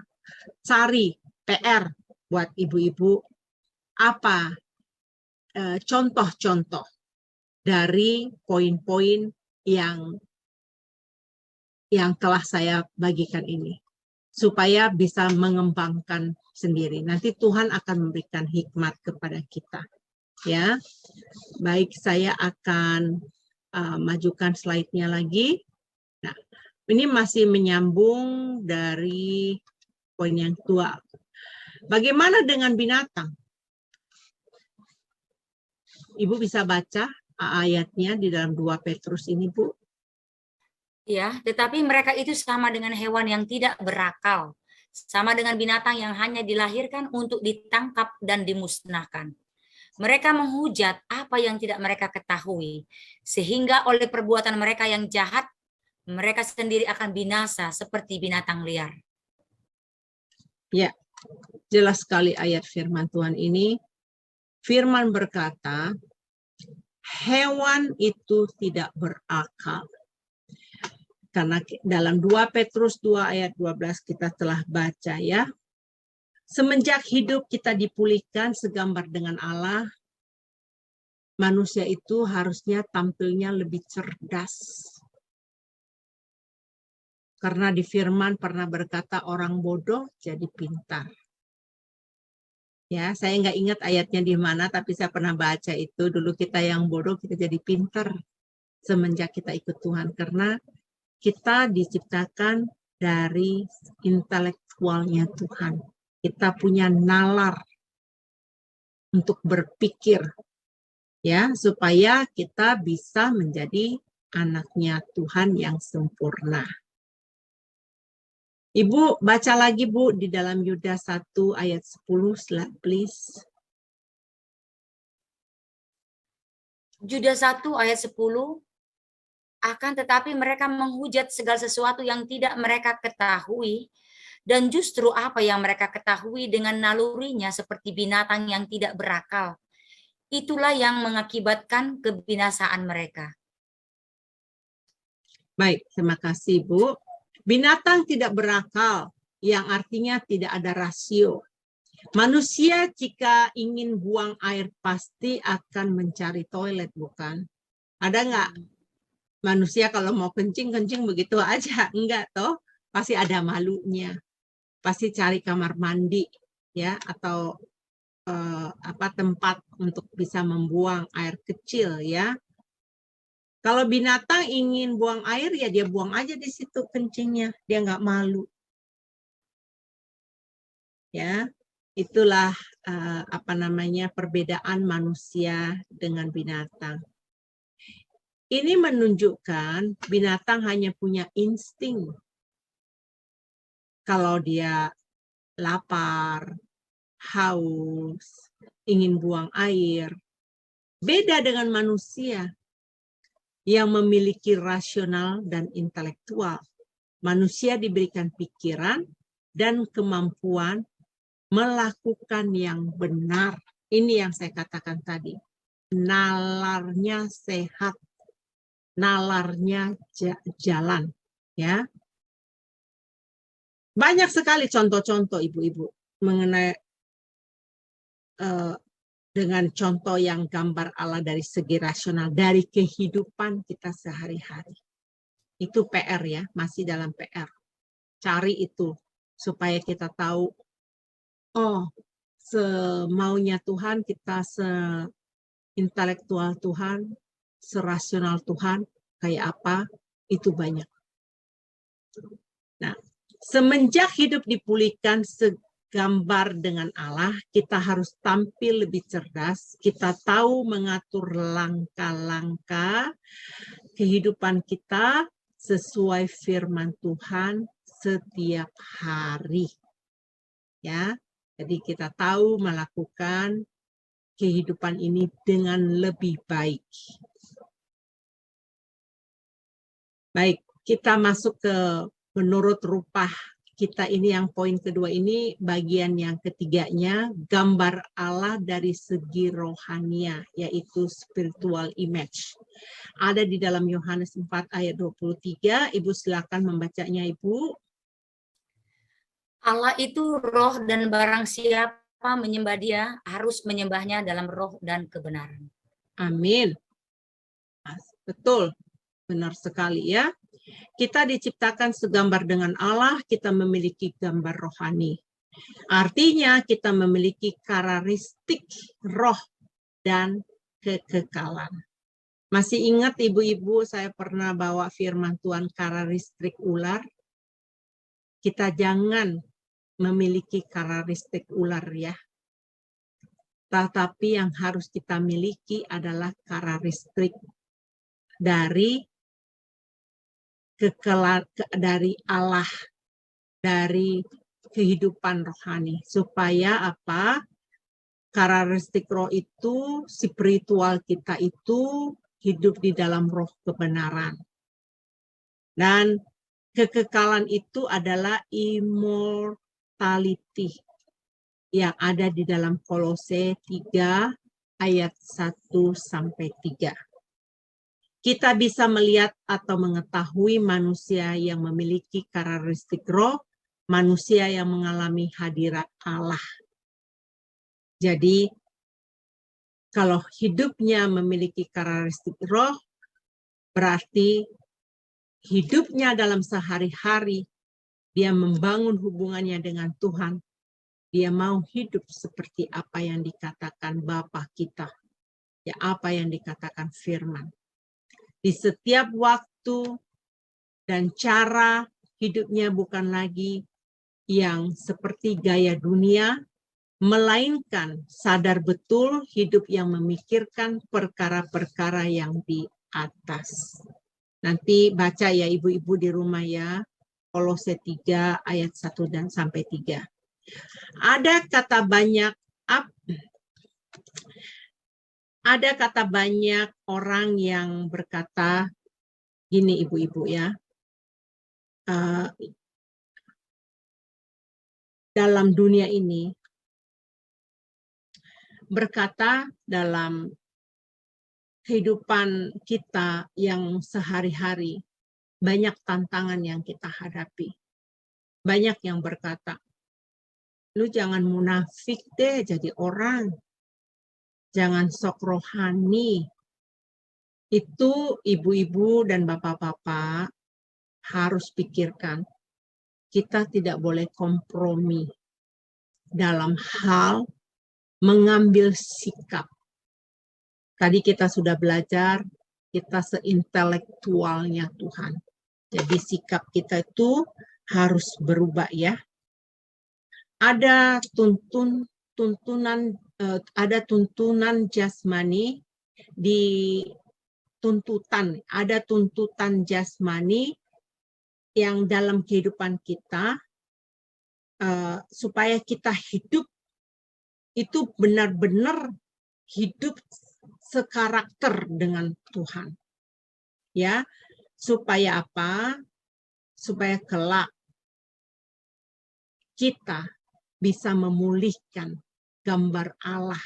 Cari PR buat ibu-ibu apa contoh-contoh dari poin-poin yang telah saya bagikan ini, supaya bisa mengembangkan sendiri. Nanti Tuhan akan memberikan hikmat kepada kita. Ya, baik, saya akan majukan slide-nya lagi. Nah, ini masih menyambung dari poin yang kedua. Bagaimana dengan binatang? Ibu bisa baca ayatnya di dalam 2 Petrus ini, Bu. Ya, tetapi mereka itu sama dengan hewan yang tidak berakal, sama dengan binatang yang hanya dilahirkan untuk ditangkap dan dimusnahkan. Mereka menghujat apa yang tidak mereka ketahui, sehingga oleh perbuatan mereka yang jahat, mereka sendiri akan binasa seperti binatang liar. Ya, jelas sekali ayat firman Tuhan ini. Firman berkata, hewan itu tidak berakal. Karena dalam 2 Petrus 2 ayat 12 kita telah baca ya. Semenjak hidup kita dipulihkan segambar dengan Allah, manusia itu harusnya tampilnya lebih cerdas. Karena di firman pernah berkata orang bodoh jadi pintar. Ya, saya nggak ingat ayatnya di mana, tapi saya pernah baca itu. Dulu kita yang bodoh, kita jadi pintar semenjak kita ikut Tuhan. Karena kita diciptakan dari intelektualnya Tuhan. Kita punya nalar untuk berpikir, ya, supaya kita bisa menjadi anaknya Tuhan yang sempurna. Ibu baca lagi, Bu, di dalam Yudas 1 ayat 10, please. Yudas 1 ayat 10, akan tetapi mereka menghujat segala sesuatu yang tidak mereka ketahui, dan justru apa yang mereka ketahui dengan nalurinya seperti binatang yang tidak berakal. Itulah yang mengakibatkan kebinasaan mereka. Baik, terima kasih, Bu. Binatang tidak berakal, yang artinya tidak ada rasio. Manusia jika ingin buang air pasti akan mencari toilet, bukan? Ada nggak? Manusia kalau mau kencing begitu aja, enggak toh? Pasti ada malunya, pasti cari kamar mandi, ya, atau tempat untuk bisa membuang air kecil ya. Kalau binatang ingin buang air ya dia buang aja di situ kencingnya, dia nggak malu. Ya, itulah perbedaan manusia dengan binatang. Ini menunjukkan binatang hanya punya insting. Kalau dia lapar, haus, ingin buang air. Beda dengan manusia yang memiliki rasional dan intelektual. Manusia diberikan pikiran dan kemampuan melakukan yang benar. Ini yang saya katakan tadi. Nalarnya sehat. Nalarnya jalan. Ya. Banyak sekali contoh-contoh ibu-ibu mengenai dengan contoh yang gambar Allah dari segi rasional, dari kehidupan kita sehari-hari. Itu PR ya, masih dalam PR. Cari itu, supaya kita tahu, oh, semaunya Tuhan, kita seintelektual Tuhan, serasional Tuhan, kayak apa, itu banyak. Nah, semenjak hidup dipulihkan gambar dengan Allah, kita harus tampil lebih cerdas, kita tahu mengatur langkah-langkah kehidupan kita sesuai firman Tuhan setiap hari. Ya, jadi kita tahu melakukan kehidupan ini dengan lebih baik. Baik, kita masuk ke menurut rupa kita ini yang poin kedua ini, bagian yang ketiganya, gambar Allah dari segi rohania, yaitu spiritual image. Ada di dalam Yohanes 4 ayat 23, Ibu silakan membacanya Ibu. Allah itu roh dan barang siapa menyembah dia, harus menyembahnya dalam roh dan kebenaran. Amin. Betul, benar sekali ya. Kita diciptakan segambar dengan Allah, kita memiliki gambar rohani. Artinya kita memiliki karakteristik roh dan kekekalan. Masih ingat ibu-ibu saya pernah bawa firman Tuhan karakteristik ular? Kita jangan memiliki karakteristik ular ya. Tetapi yang harus kita miliki adalah karakteristik dari dari Allah, dari kehidupan rohani, supaya apa? Karakteristik roh itu, spiritual kita itu hidup di dalam roh kebenaran. Dan kekekalan itu adalah immortality yang ada di dalam Kolose 3 ayat 1-3. Kita bisa melihat atau mengetahui manusia yang memiliki karakteristik roh, manusia yang mengalami hadirat Allah. Jadi, kalau hidupnya memiliki karakteristik roh, berarti hidupnya dalam sehari-hari, dia membangun hubungannya dengan Tuhan. Dia mau hidup seperti apa yang dikatakan Bapa kita. Ya, apa yang dikatakan firman. Di setiap waktu dan cara hidupnya bukan lagi yang seperti gaya dunia, melainkan sadar betul hidup yang memikirkan perkara-perkara yang di atas. Nanti baca ya ibu-ibu di rumah ya, Kolose 3 ayat 1-3. Ada kata banyak orang yang berkata gini ibu-ibu ya, dalam dunia ini berkata dalam kehidupan kita yang sehari-hari banyak tantangan yang kita hadapi. Banyak yang berkata, lu jangan munafik deh jadi orang. Jangan sok rohani. Itu ibu-ibu dan bapak-bapak harus pikirkan. Kita tidak boleh kompromi dalam hal mengambil sikap. Tadi kita sudah belajar, kita seintelektualnya Tuhan. Jadi sikap kita itu harus berubah ya. Ada tuntunan jasmani di tuntutan, ada tuntutan jasmani yang dalam kehidupan kita supaya kita hidup itu benar-benar hidup sekarakter dengan Tuhan. Ya, supaya apa? Supaya kelak kita bisa memulihkan gambar Allah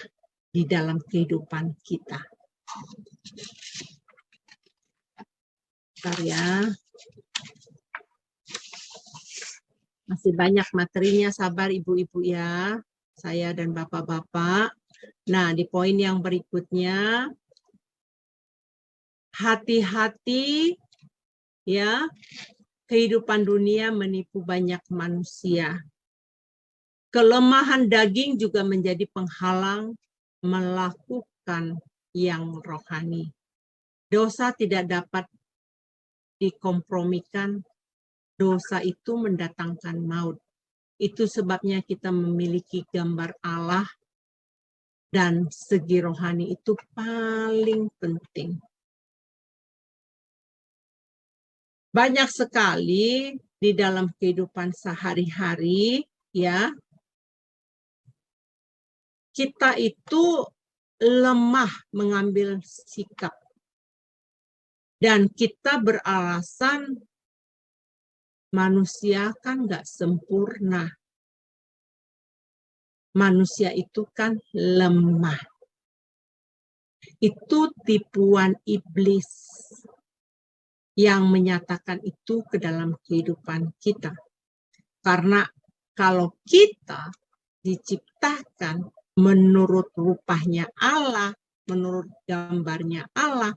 di dalam kehidupan kita. Bentar ya. Masih banyak materinya, sabar ibu-ibu ya. Saya dan bapak-bapak. Nah, di poin yang berikutnya, hati-hati ya, kehidupan dunia menipu banyak manusia. Kelemahan daging juga menjadi penghalang melakukan yang rohani. Dosa tidak dapat dikompromikan. Dosa itu mendatangkan maut. Itu sebabnya kita memiliki gambar Allah dan segi rohani itu paling penting. Banyak sekali di dalam kehidupan sehari-hari ya, kita itu lemah mengambil sikap. Dan kita beralasan manusia kan nggak sempurna. Manusia itu kan lemah. Itu tipuan iblis yang menyatakan itu ke dalam kehidupan kita. Karena kalau kita diciptakan menurut rupanya Allah, menurut gambarnya Allah,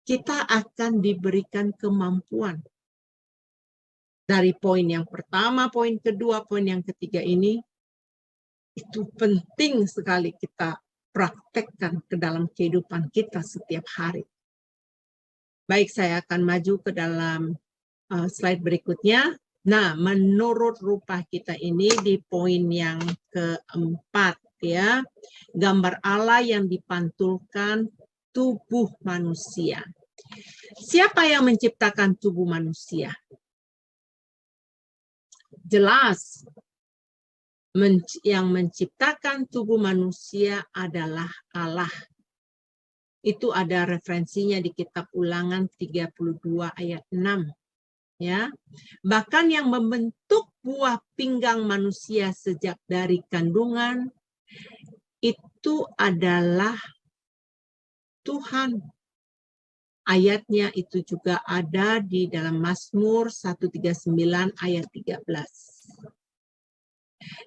kita akan diberikan kemampuan. Dari poin yang pertama, poin kedua, poin yang ketiga ini, itu penting sekali kita praktekkan ke dalam kehidupan kita setiap hari. Baik, saya akan maju ke dalam slide berikutnya. Nah, menurut rupa kita ini di poin yang keempat ya, gambar Allah yang dipantulkan tubuh manusia. Siapa yang menciptakan tubuh manusia? Jelas, yang menciptakan tubuh manusia adalah Allah. Itu ada referensinya di kitab Ulangan 32 ayat 6. Ya. Bahkan yang membentuk buah pinggang manusia sejak dari kandungan itu adalah Tuhan. Ayatnya itu juga ada di dalam Mazmur 139 ayat 13.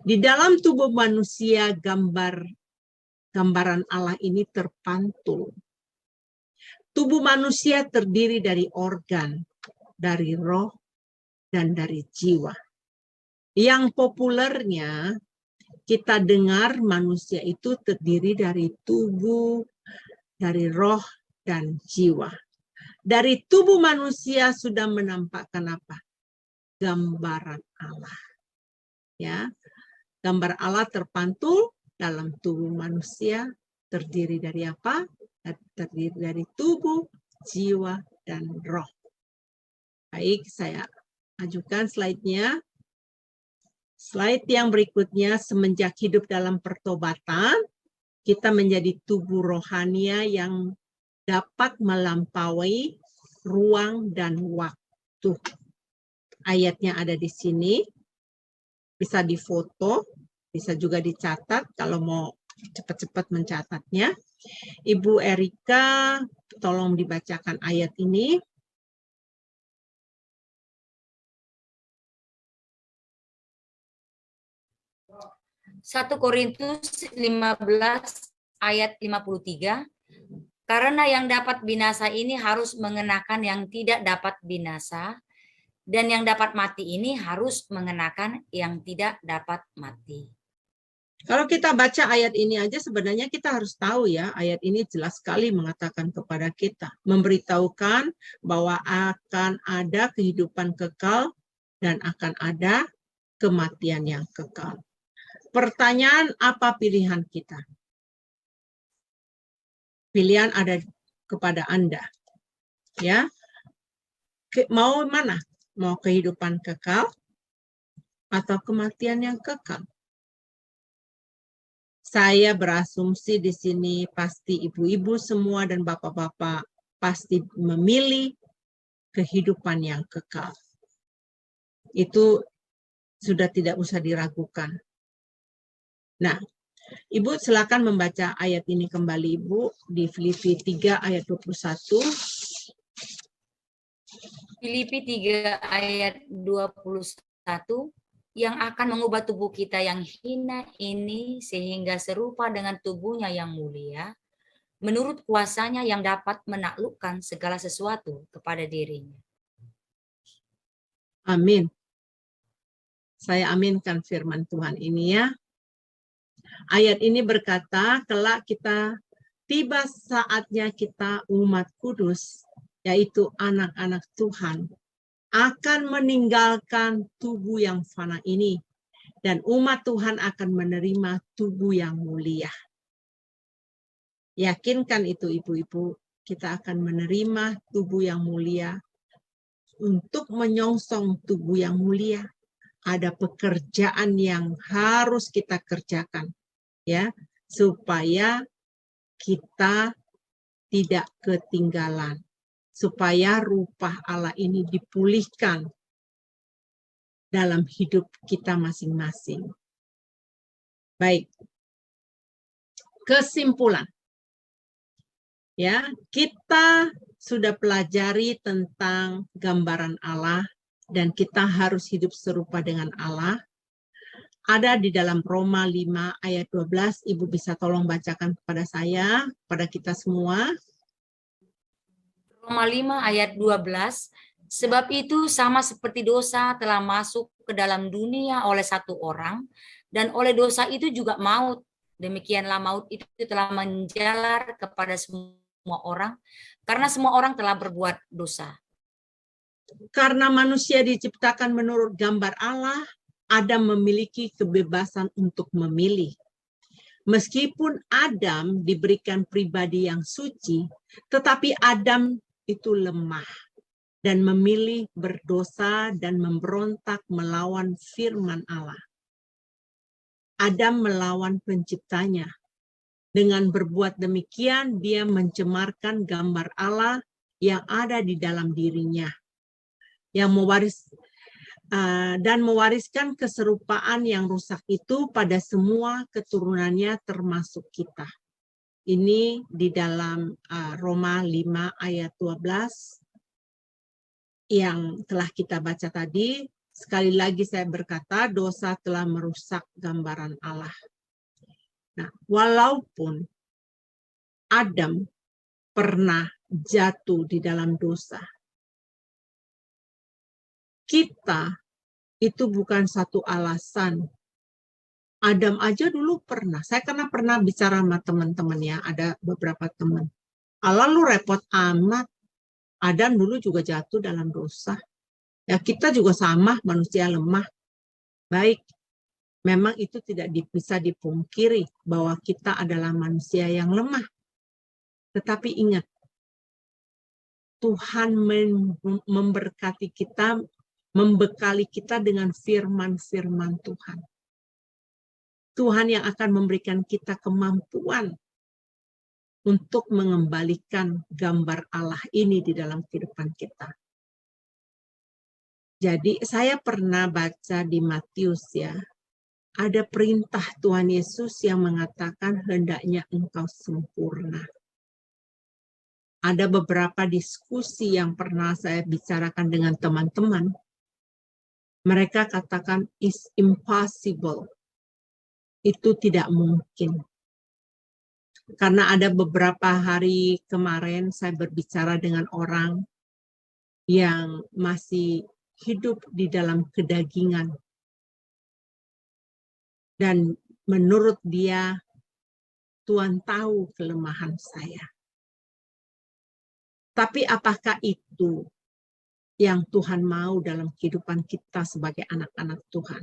Di dalam tubuh manusia gambaran Allah ini terpantul. Tubuh manusia terdiri dari organ, dari roh, dan dari jiwa. Yang populernya kita dengar manusia itu terdiri dari tubuh, dari roh, dan jiwa. Dari tubuh manusia sudah menampakkan apa? Gambaran Allah. Ya, gambar Allah terpantul dalam tubuh manusia terdiri dari apa? Terdiri dari tubuh, jiwa, dan roh. Baik, saya ajukan slide-nya. Slide yang berikutnya, semenjak hidup dalam pertobatan, kita menjadi tubuh rohania yang dapat melampaui ruang dan waktu. Ayatnya ada di sini. Bisa difoto, bisa juga dicatat kalau mau cepat-cepat mencatatnya. Ibu Erika, tolong dibacakan ayat ini. Satu Korintus 15 ayat 53. Karena yang dapat binasa ini harus mengenakan yang tidak dapat binasa, dan yang dapat mati ini harus mengenakan yang tidak dapat mati. Kalau kita baca ayat ini aja sebenarnya kita harus tahu ya, ayat ini jelas sekali mengatakan kepada kita, memberitahukan bahwa akan ada kehidupan kekal dan akan ada kematian yang kekal. Pertanyaan, apa pilihan kita? Pilihan ada kepada Anda. Ya. Mau mana? Mau kehidupan kekal atau kematian yang kekal? Saya berasumsi di sini pasti ibu-ibu semua dan bapak-bapak pasti memilih kehidupan yang kekal. Itu sudah tidak usah diragukan. Nah, Ibu silakan membaca ayat ini kembali, Ibu, di Filipi 3 ayat 21. Filipi 3 ayat 21, yang akan mengubah tubuh kita yang hina ini sehingga serupa dengan tubuhnya yang mulia, menurut kuasanya yang dapat menaklukkan segala sesuatu kepada dirinya. Amin. Saya aminkan firman Tuhan ini ya. Ayat ini berkata, kelak kita tiba saatnya kita umat kudus, yaitu anak-anak Tuhan, akan meninggalkan tubuh yang fana ini, dan umat Tuhan akan menerima tubuh yang mulia. Yakinkan itu ibu-ibu, kita akan menerima tubuh yang mulia. Untuk menyongsong tubuh yang mulia, ada pekerjaan yang harus kita kerjakan, ya, supaya kita tidak ketinggalan, supaya rupa Allah ini dipulihkan dalam hidup kita masing-masing. Baik, kesimpulan. Ya, kita sudah pelajari tentang gambaran Allah dan kita harus hidup serupa dengan Allah. Ada di dalam Roma 5 ayat 12, Ibu bisa tolong bacakan kepada saya, kepada kita semua. Roma 5 ayat 12, sebab itu sama seperti dosa telah masuk ke dalam dunia oleh satu orang, dan oleh dosa itu juga maut. Demikianlah maut itu telah menjalar kepada semua orang, karena semua orang telah berbuat dosa. Karena manusia diciptakan menurut gambar Allah, Adam memiliki kebebasan untuk memilih. Meskipun Adam diberikan pribadi yang suci, tetapi Adam itu lemah dan memilih berdosa dan memberontak melawan firman Allah. Adam melawan penciptanya. Dengan berbuat demikian, dia mencemarkan gambar Allah yang ada di dalam dirinya, yang mewariskan keserupaan yang rusak itu pada semua keturunannya termasuk kita. Ini di dalam Roma 5 ayat 12 yang telah kita baca tadi. Sekali lagi saya berkata, dosa telah merusak gambaran Allah. Nah, walaupun Adam pernah jatuh di dalam dosa, kita itu bukan satu alasan. Adam aja dulu pernah. Saya karena pernah bicara sama teman-teman ya, ada beberapa teman. Allah lu repot amat. Adam dulu juga jatuh dalam dosa. Ya kita juga sama, manusia lemah. Baik, memang itu tidak bisa dipungkiri bahwa kita adalah manusia yang lemah. Tetapi ingat, Tuhan memberkati kita, membekali kita dengan firman-firman Tuhan. Tuhan yang akan memberikan kita kemampuan untuk mengembalikan gambar Allah ini di dalam kehidupan kita. Jadi saya pernah baca di Matius ya, ada perintah Tuhan Yesus yang mengatakan hendaknya engkau sempurna. Ada beberapa diskusi yang pernah saya bicarakan dengan teman-teman. Mereka katakan is impossible. Itu tidak mungkin. Karena ada beberapa hari kemarin saya berbicara dengan orang yang masih hidup di dalam kedagingan. Dan menurut dia, Tuhan tahu kelemahan saya. Tapi apakah itu yang Tuhan mau dalam kehidupan kita sebagai anak-anak Tuhan?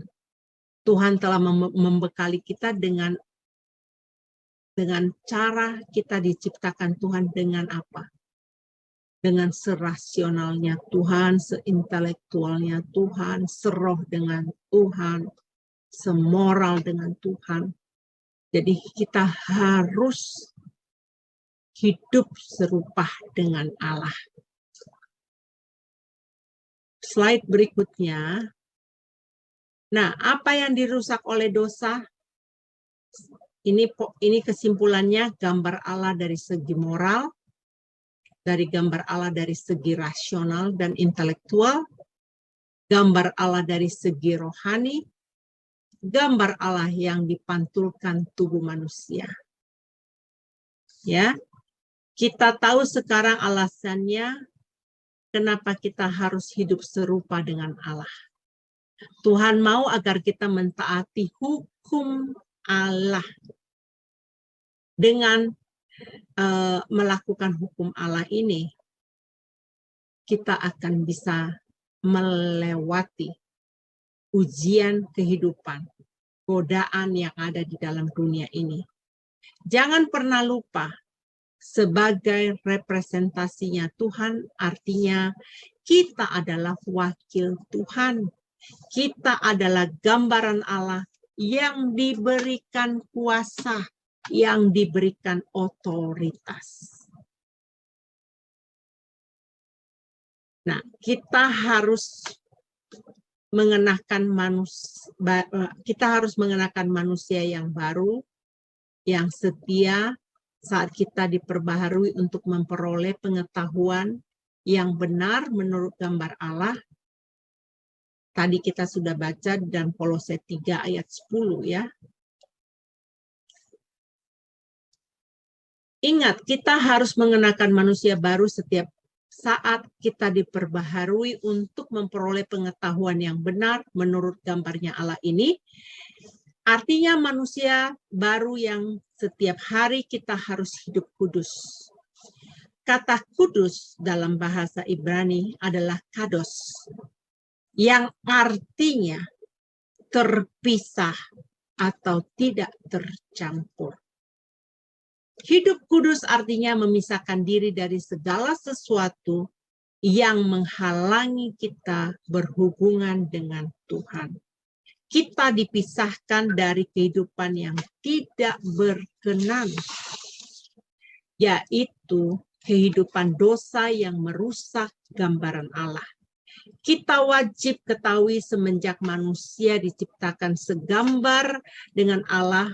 Tuhan telah membekali kita dengan cara kita diciptakan Tuhan dengan apa? Dengan serasionalnya Tuhan, seintelektualnya Tuhan, seroh dengan Tuhan, semoral dengan Tuhan. Jadi kita harus hidup serupa dengan Allah. Slide berikutnya. Nah, apa yang dirusak oleh dosa? Ini kesimpulannya, gambar Allah dari segi moral, dari gambar Allah dari segi rasional dan intelektual, gambar Allah dari segi rohani, gambar Allah yang dipantulkan tubuh manusia. Ya, kita tahu sekarang alasannya kenapa kita harus hidup serupa dengan Allah. Tuhan mau agar kita mentaati hukum Allah. Dengan melakukan hukum Allah ini, kita akan bisa melewati ujian kehidupan, godaan yang ada di dalam dunia ini. Jangan pernah lupa, sebagai representasinya Tuhan, artinya kita adalah wakil Tuhan. Kita adalah gambaran Allah yang diberikan kuasa, yang diberikan otoritas. Nah, kita harus mengenakan manusia yang baru, yang setia saat kita diperbaharui untuk memperoleh pengetahuan yang benar menurut gambar Allah. Tadi kita sudah baca dan Kolose 3 ayat 10 ya. Ingat, kita harus mengenakan manusia baru setiap saat kita diperbaharui untuk memperoleh pengetahuan yang benar menurut gambarnya Allah ini. Artinya manusia baru yang setiap hari kita harus hidup kudus. Kata kudus dalam bahasa Ibrani adalah kados, yang artinya terpisah atau tidak tercampur. Hidup kudus artinya memisahkan diri dari segala sesuatu yang menghalangi kita berhubungan dengan Tuhan. Kita dipisahkan dari kehidupan yang tidak berkenan, yaitu kehidupan dosa yang merusak gambaran Allah. Kita wajib ketahui semenjak manusia diciptakan segambar dengan Allah,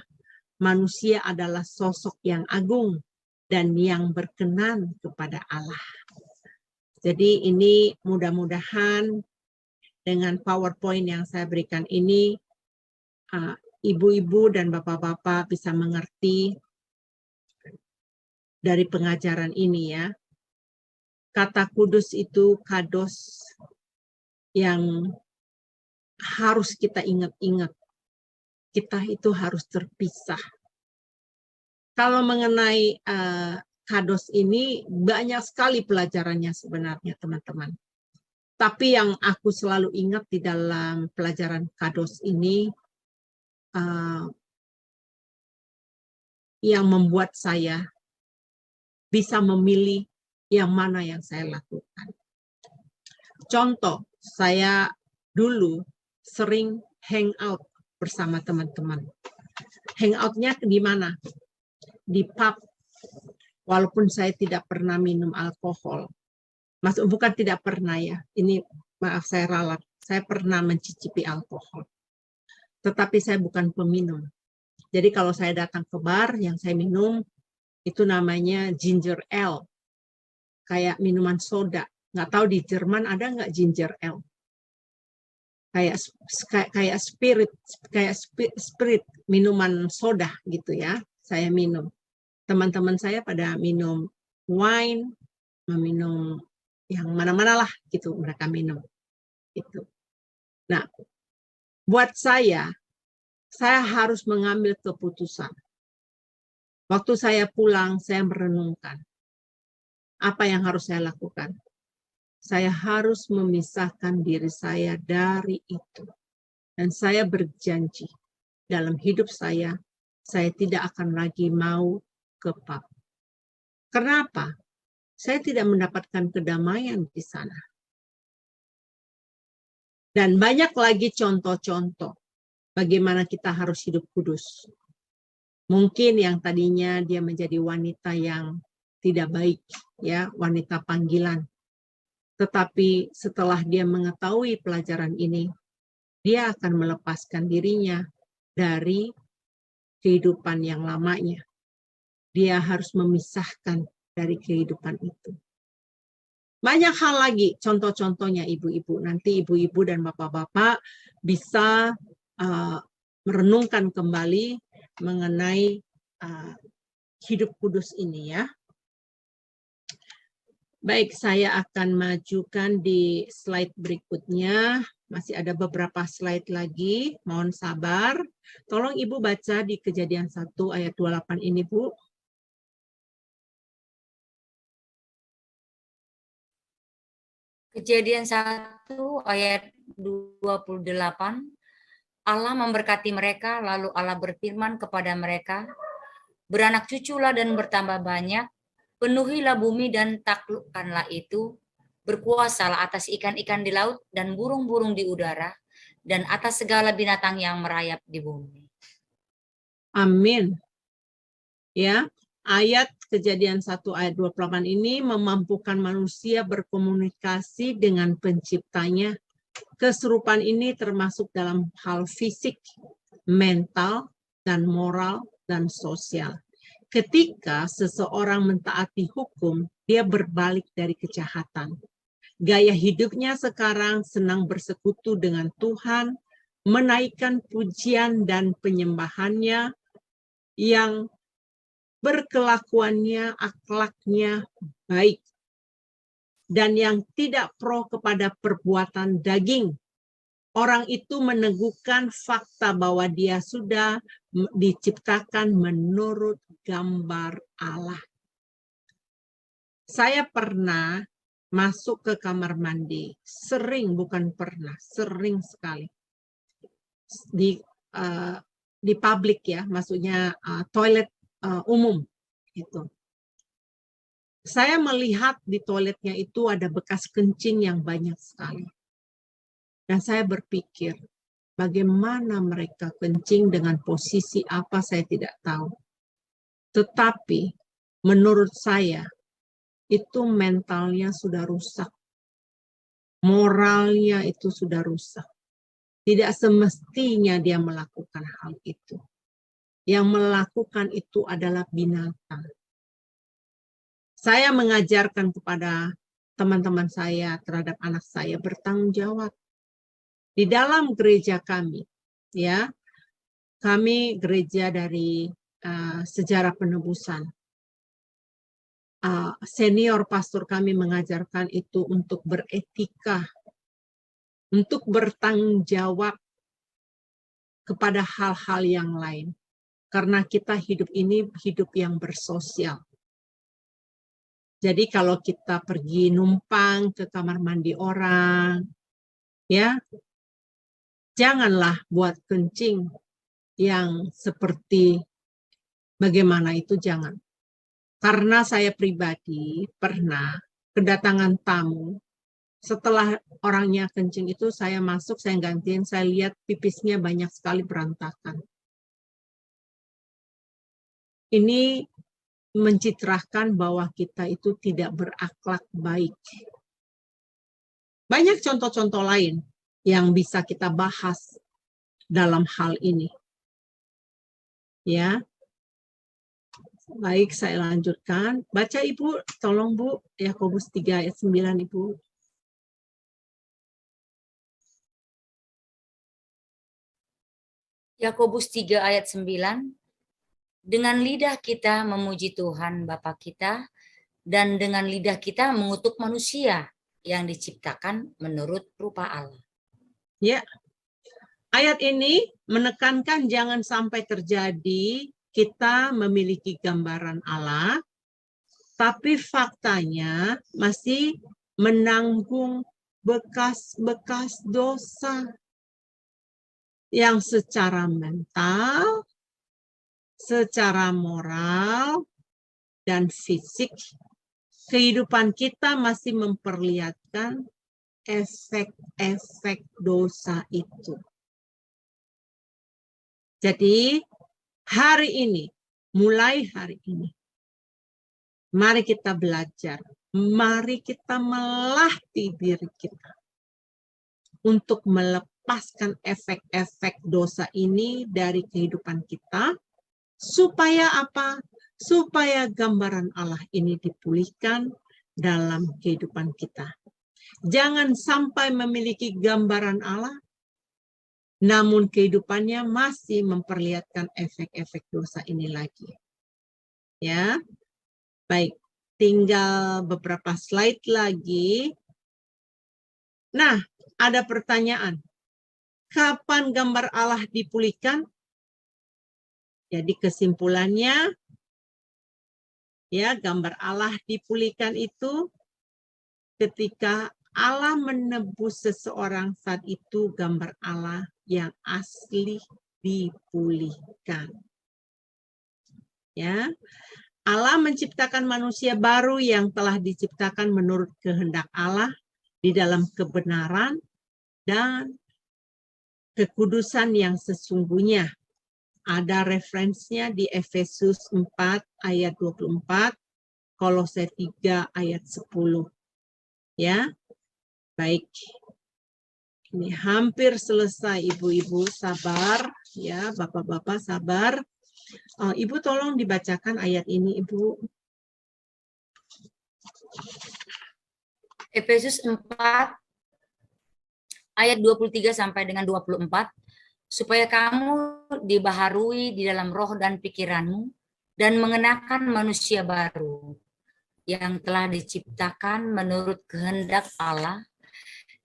manusia adalah sosok yang agung dan yang berkenan kepada Allah. Jadi ini mudah-mudahan dengan PowerPoint yang saya berikan ini, ibu-ibu dan bapak-bapak bisa mengerti dari pengajaran ini ya. Kata kudus itu kados yang harus kita ingat-ingat. Kita itu harus terpisah. Kalau mengenai kados ini banyak sekali pelajarannya sebenarnya teman-teman. Tapi yang aku selalu ingat di dalam pelajaran kados ini yang membuat saya bisa memilih yang mana yang saya lakukan. Contoh, saya dulu sering hangout bersama teman-teman. Hangoutnya di mana? Di pub. Walaupun saya tidak pernah minum alkohol. Bukan tidak pernah ya. Ini maaf saya ralat. Saya pernah mencicipi alkohol. Tetapi saya bukan peminum. Jadi kalau saya datang ke bar, yang saya minum itu namanya ginger ale. Kayak minuman soda. Nggak tahu di Jerman ada nggak ginger ale? Kayak spirit, minuman soda gitu ya. Saya minum. Teman-teman saya pada minum wine, meminum yang mana-mana lah gitu mereka minum. Gitu. Nah, buat saya saya harus mengambil keputusan. Waktu saya pulang, saya merenungkan apa yang harus saya lakukan. Saya harus memisahkan diri saya dari itu. Dan saya berjanji dalam hidup saya tidak akan lagi mau ke pub. Kenapa? Saya tidak mendapatkan kedamaian di sana. Dan banyak lagi contoh-contoh bagaimana kita harus hidup kudus. Mungkin yang tadinya dia menjadi wanita yang tidak baik, ya, wanita panggilan. Tetapi setelah dia mengetahui pelajaran ini, dia akan melepaskan dirinya dari kehidupan yang lamanya. Dia harus memisahkan dari kehidupan itu. Banyak hal lagi contoh-contohnya ibu-ibu. Nanti ibu-ibu dan bapak-bapak bisa merenungkan kembali mengenai hidup kudus ini ya. Baik, saya akan majukan di slide berikutnya. Masih ada beberapa slide lagi. Mohon sabar. Tolong Ibu baca di Kejadian 1 ayat 28 ini, Bu. Kejadian 1 ayat 28. Allah memberkati mereka, lalu Allah berfirman kepada mereka, beranak cuculah dan bertambah banyak, penuhilah bumi dan taklukkanlah itu, berkuasalah atas ikan-ikan di laut dan burung-burung di udara, dan atas segala binatang yang merayap di bumi. Amin. Ya, ayat Kejadian 1 ayat 28 ini memampukan manusia berkomunikasi dengan penciptanya. Keserupaan ini termasuk dalam hal fisik, mental, dan moral, dan sosial. Ketika seseorang mentaati hukum, dia berbalik dari kejahatan. Gaya hidupnya sekarang senang bersekutu dengan Tuhan, menaikkan pujian dan penyembahannya yang berkelakuannya, akhlaknya baik, dan yang tidak pro kepada perbuatan daging. Orang itu meneguhkan fakta bahwa dia sudah diciptakan menurut gambar Allah. Saya pernah masuk ke kamar mandi, sering, bukan pernah, sering sekali. Di publik ya, maksudnya toilet umum itu. Saya melihat di toiletnya itu ada bekas kencing yang banyak sekali. Dan saya berpikir, bagaimana mereka kencing dengan posisi apa saya tidak tahu. Tetapi menurut saya itu mentalnya sudah rusak. Moralnya itu sudah rusak. Tidak semestinya dia melakukan hal itu. Yang melakukan itu adalah binatang. Saya mengajarkan kepada teman-teman saya terhadap anak saya bertanggung jawab. Di dalam gereja kami, ya, kami gereja dari Sejarah Penebusan. Senior pastor kami mengajarkan itu untuk beretika, untuk bertanggung jawab kepada hal-hal yang lain. Karena kita hidup ini hidup yang bersosial. Jadi kalau kita pergi numpang ke kamar mandi orang, ya, janganlah buat kencing yang seperti bagaimana itu, jangan. Karena saya pribadi pernah kedatangan tamu, setelah orangnya kencing itu saya masuk, saya gantiin, saya lihat pipisnya banyak sekali berantakan. Ini mencitrakan bahwa kita itu tidak berakhlak baik. Banyak contoh-contoh lain yang bisa kita bahas dalam hal ini. Ya. Baik, saya lanjutkan. Baca Ibu, tolong Bu, Yakobus 3 ayat 9 Ibu. Yakobus 3 ayat 9. Dengan lidah kita memuji Tuhan Bapa kita, dan dengan lidah kita mengutuk manusia yang diciptakan menurut rupa Allah. Ya, Ayat ini menekankan jangan sampai terjadi kita memiliki gambaran Allah, tapi faktanya masih menanggung bekas-bekas dosa yang secara mental, secara moral, dan fisik, kehidupan kita masih memperlihatkan efek-efek dosa itu. Jadi, hari ini, mulai hari ini, mari kita belajar, mari kita melatih diri kita untuk melepaskan efek-efek dosa ini dari kehidupan kita, supaya apa? Supaya gambaran Allah ini dipulihkan dalam kehidupan kita. Jangan sampai memiliki gambaran Allah, namun kehidupannya masih memperlihatkan efek-efek dosa ini lagi. Ya, baik. Tinggal beberapa slide lagi. Nah, ada pertanyaan. Kapan gambar Allah dipulihkan? Jadi kesimpulannya, ya, gambar Allah dipulihkan itu ketika Allah menebus seseorang, saat itu gambar Allah yang asli dipulihkan. Ya, Allah menciptakan manusia baru yang telah diciptakan menurut kehendak Allah di dalam kebenaran dan kekudusan yang sesungguhnya. Ada referensinya di Efesus 4 ayat 24, Kolose 3 ayat 10. Ya, baik. Ini hampir selesai, ibu-ibu sabar, ya, bapak-bapak sabar. Ibu tolong dibacakan ayat ini, Ibu. Efesus 4 ayat 23 sampai dengan 24, supaya kamu dibaharui di dalam roh dan pikiranmu dan mengenakan manusia baru yang telah diciptakan menurut kehendak Allah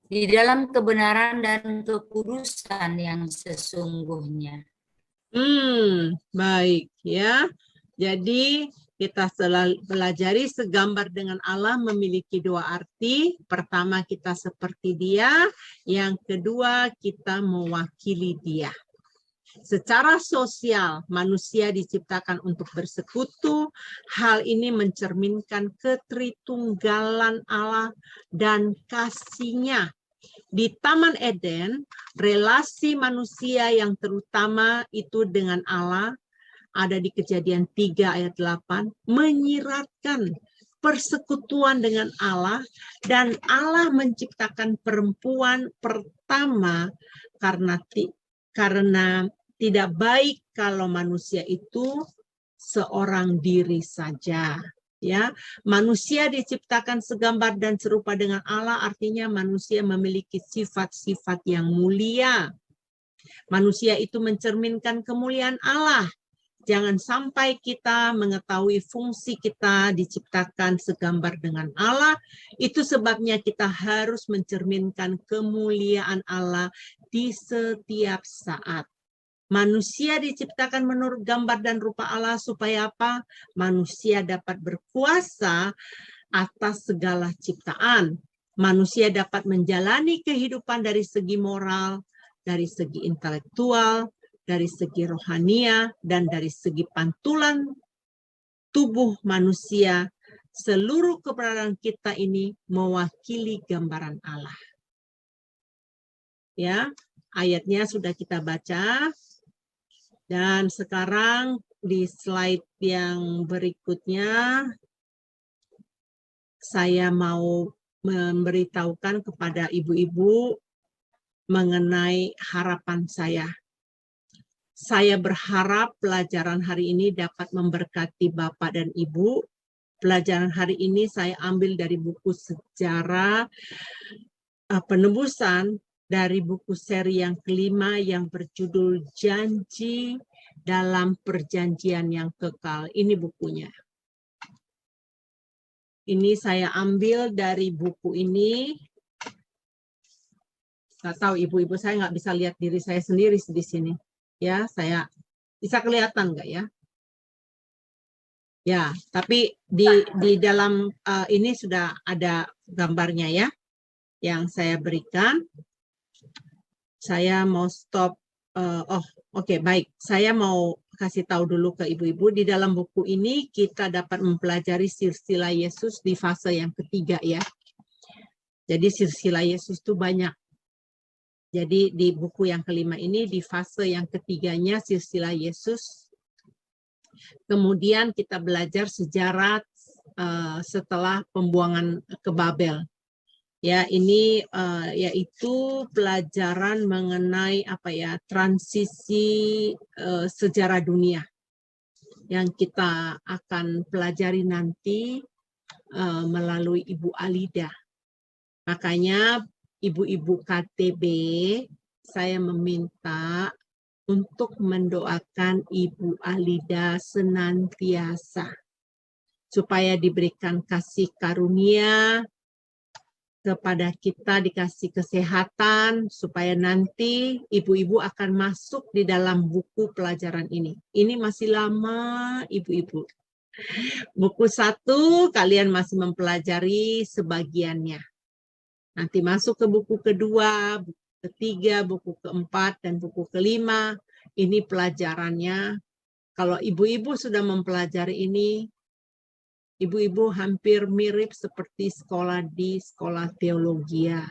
di dalam kebenaran dan kekudusan yang sesungguhnya. Baik ya. Jadi kita pelajari segambar dengan Allah memiliki dua arti. Pertama, kita seperti Dia. Yang kedua, kita mewakili Dia. Secara sosial, manusia diciptakan untuk bersekutu. Hal ini mencerminkan ketritunggalan Allah dan kasih-Nya. Di Taman Eden, relasi manusia yang terutama itu dengan Allah, ada di Kejadian 3 ayat 8, menyiratkan persekutuan dengan Allah, dan Allah menciptakan perempuan pertama karena tidak baik kalau manusia itu seorang diri saja. Ya, manusia diciptakan segambar dan serupa dengan Allah, artinya manusia memiliki sifat-sifat yang mulia. Manusia itu mencerminkan kemuliaan Allah. Jangan sampai kita mengetahui fungsi kita diciptakan segambar dengan Allah. Itu sebabnya kita harus mencerminkan kemuliaan Allah di setiap saat. Manusia diciptakan menurut gambar dan rupa Allah supaya apa? Manusia dapat berkuasa atas segala ciptaan. Manusia dapat menjalani kehidupan dari segi moral, dari segi intelektual, dari segi rohania, dan dari segi pantulan tubuh manusia. Seluruh keberadaan kita ini mewakili gambaran Allah. Ya, ayatnya sudah kita baca. Dan sekarang di slide yang berikutnya, saya mau memberitahukan kepada ibu-ibu mengenai harapan saya. Saya berharap pelajaran hari ini dapat memberkati Bapak dan Ibu. Pelajaran hari ini saya ambil dari buku sejarah penebusan, dari buku seri yang kelima yang berjudul Janji dalam Perjanjian yang Kekal. Ini bukunya. Ini saya ambil dari buku ini. Nggak tahu ibu-ibu, saya nggak bisa lihat diri saya sendiri di sini. Ya, saya bisa kelihatan nggak ya? Ya, tapi di dalam ini sudah ada gambarnya ya, yang saya berikan. Saya mau stop. Oke, baik. Saya mau kasih tahu dulu ke ibu-ibu, di dalam buku ini kita dapat mempelajari silsilah Yesus di fase yang ketiga ya. Jadi silsilah Yesus itu banyak. Jadi di buku yang kelima ini, di fase yang ketiganya silsilah Yesus. Kemudian kita belajar sejarah setelah pembuangan ke Babel. Ya, ini yaitu pelajaran mengenai transisi sejarah dunia yang kita akan pelajari nanti melalui Ibu Alida. Makanya ibu-ibu KTB, saya meminta untuk mendoakan Ibu Alida senantiasa supaya diberikan kasih karunia kepada kita, dikasih kesehatan, supaya nanti ibu-ibu akan masuk di dalam buku pelajaran ini. Ini masih lama, ibu-ibu. Buku 1 kalian masih mempelajari sebagiannya. Nanti masuk ke buku kedua, buku ketiga, buku keempat, dan buku kelima. Ini pelajarannya. Kalau ibu-ibu sudah mempelajari ini, ibu-ibu hampir mirip seperti sekolah di sekolah teologia.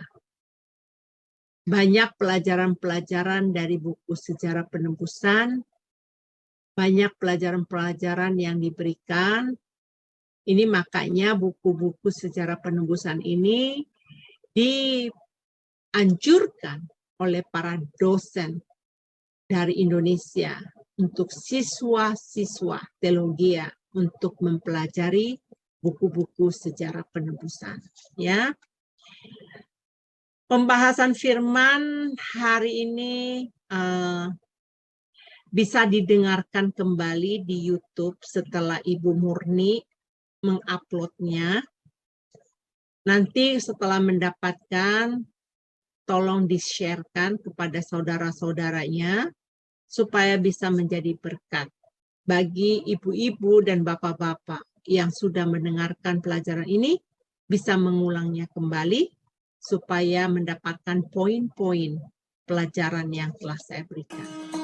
Banyak pelajaran-pelajaran dari buku sejarah penebusan, banyak pelajaran-pelajaran yang diberikan. Ini makanya buku-buku sejarah penebusan ini dianjurkan oleh para dosen dari Indonesia untuk siswa-siswa teologia untuk mempelajari buku-buku sejarah penebusan. Ya, pembahasan firman hari ini bisa didengarkan kembali di YouTube setelah Ibu Murni menguploadnya. Nanti setelah mendapatkan, tolong di-share-kan kepada saudara-saudaranya supaya bisa menjadi berkat bagi ibu-ibu dan bapak-bapak yang sudah mendengarkan pelajaran ini, bisa mengulangnya kembali supaya mendapatkan poin-poin pelajaran yang telah saya berikan.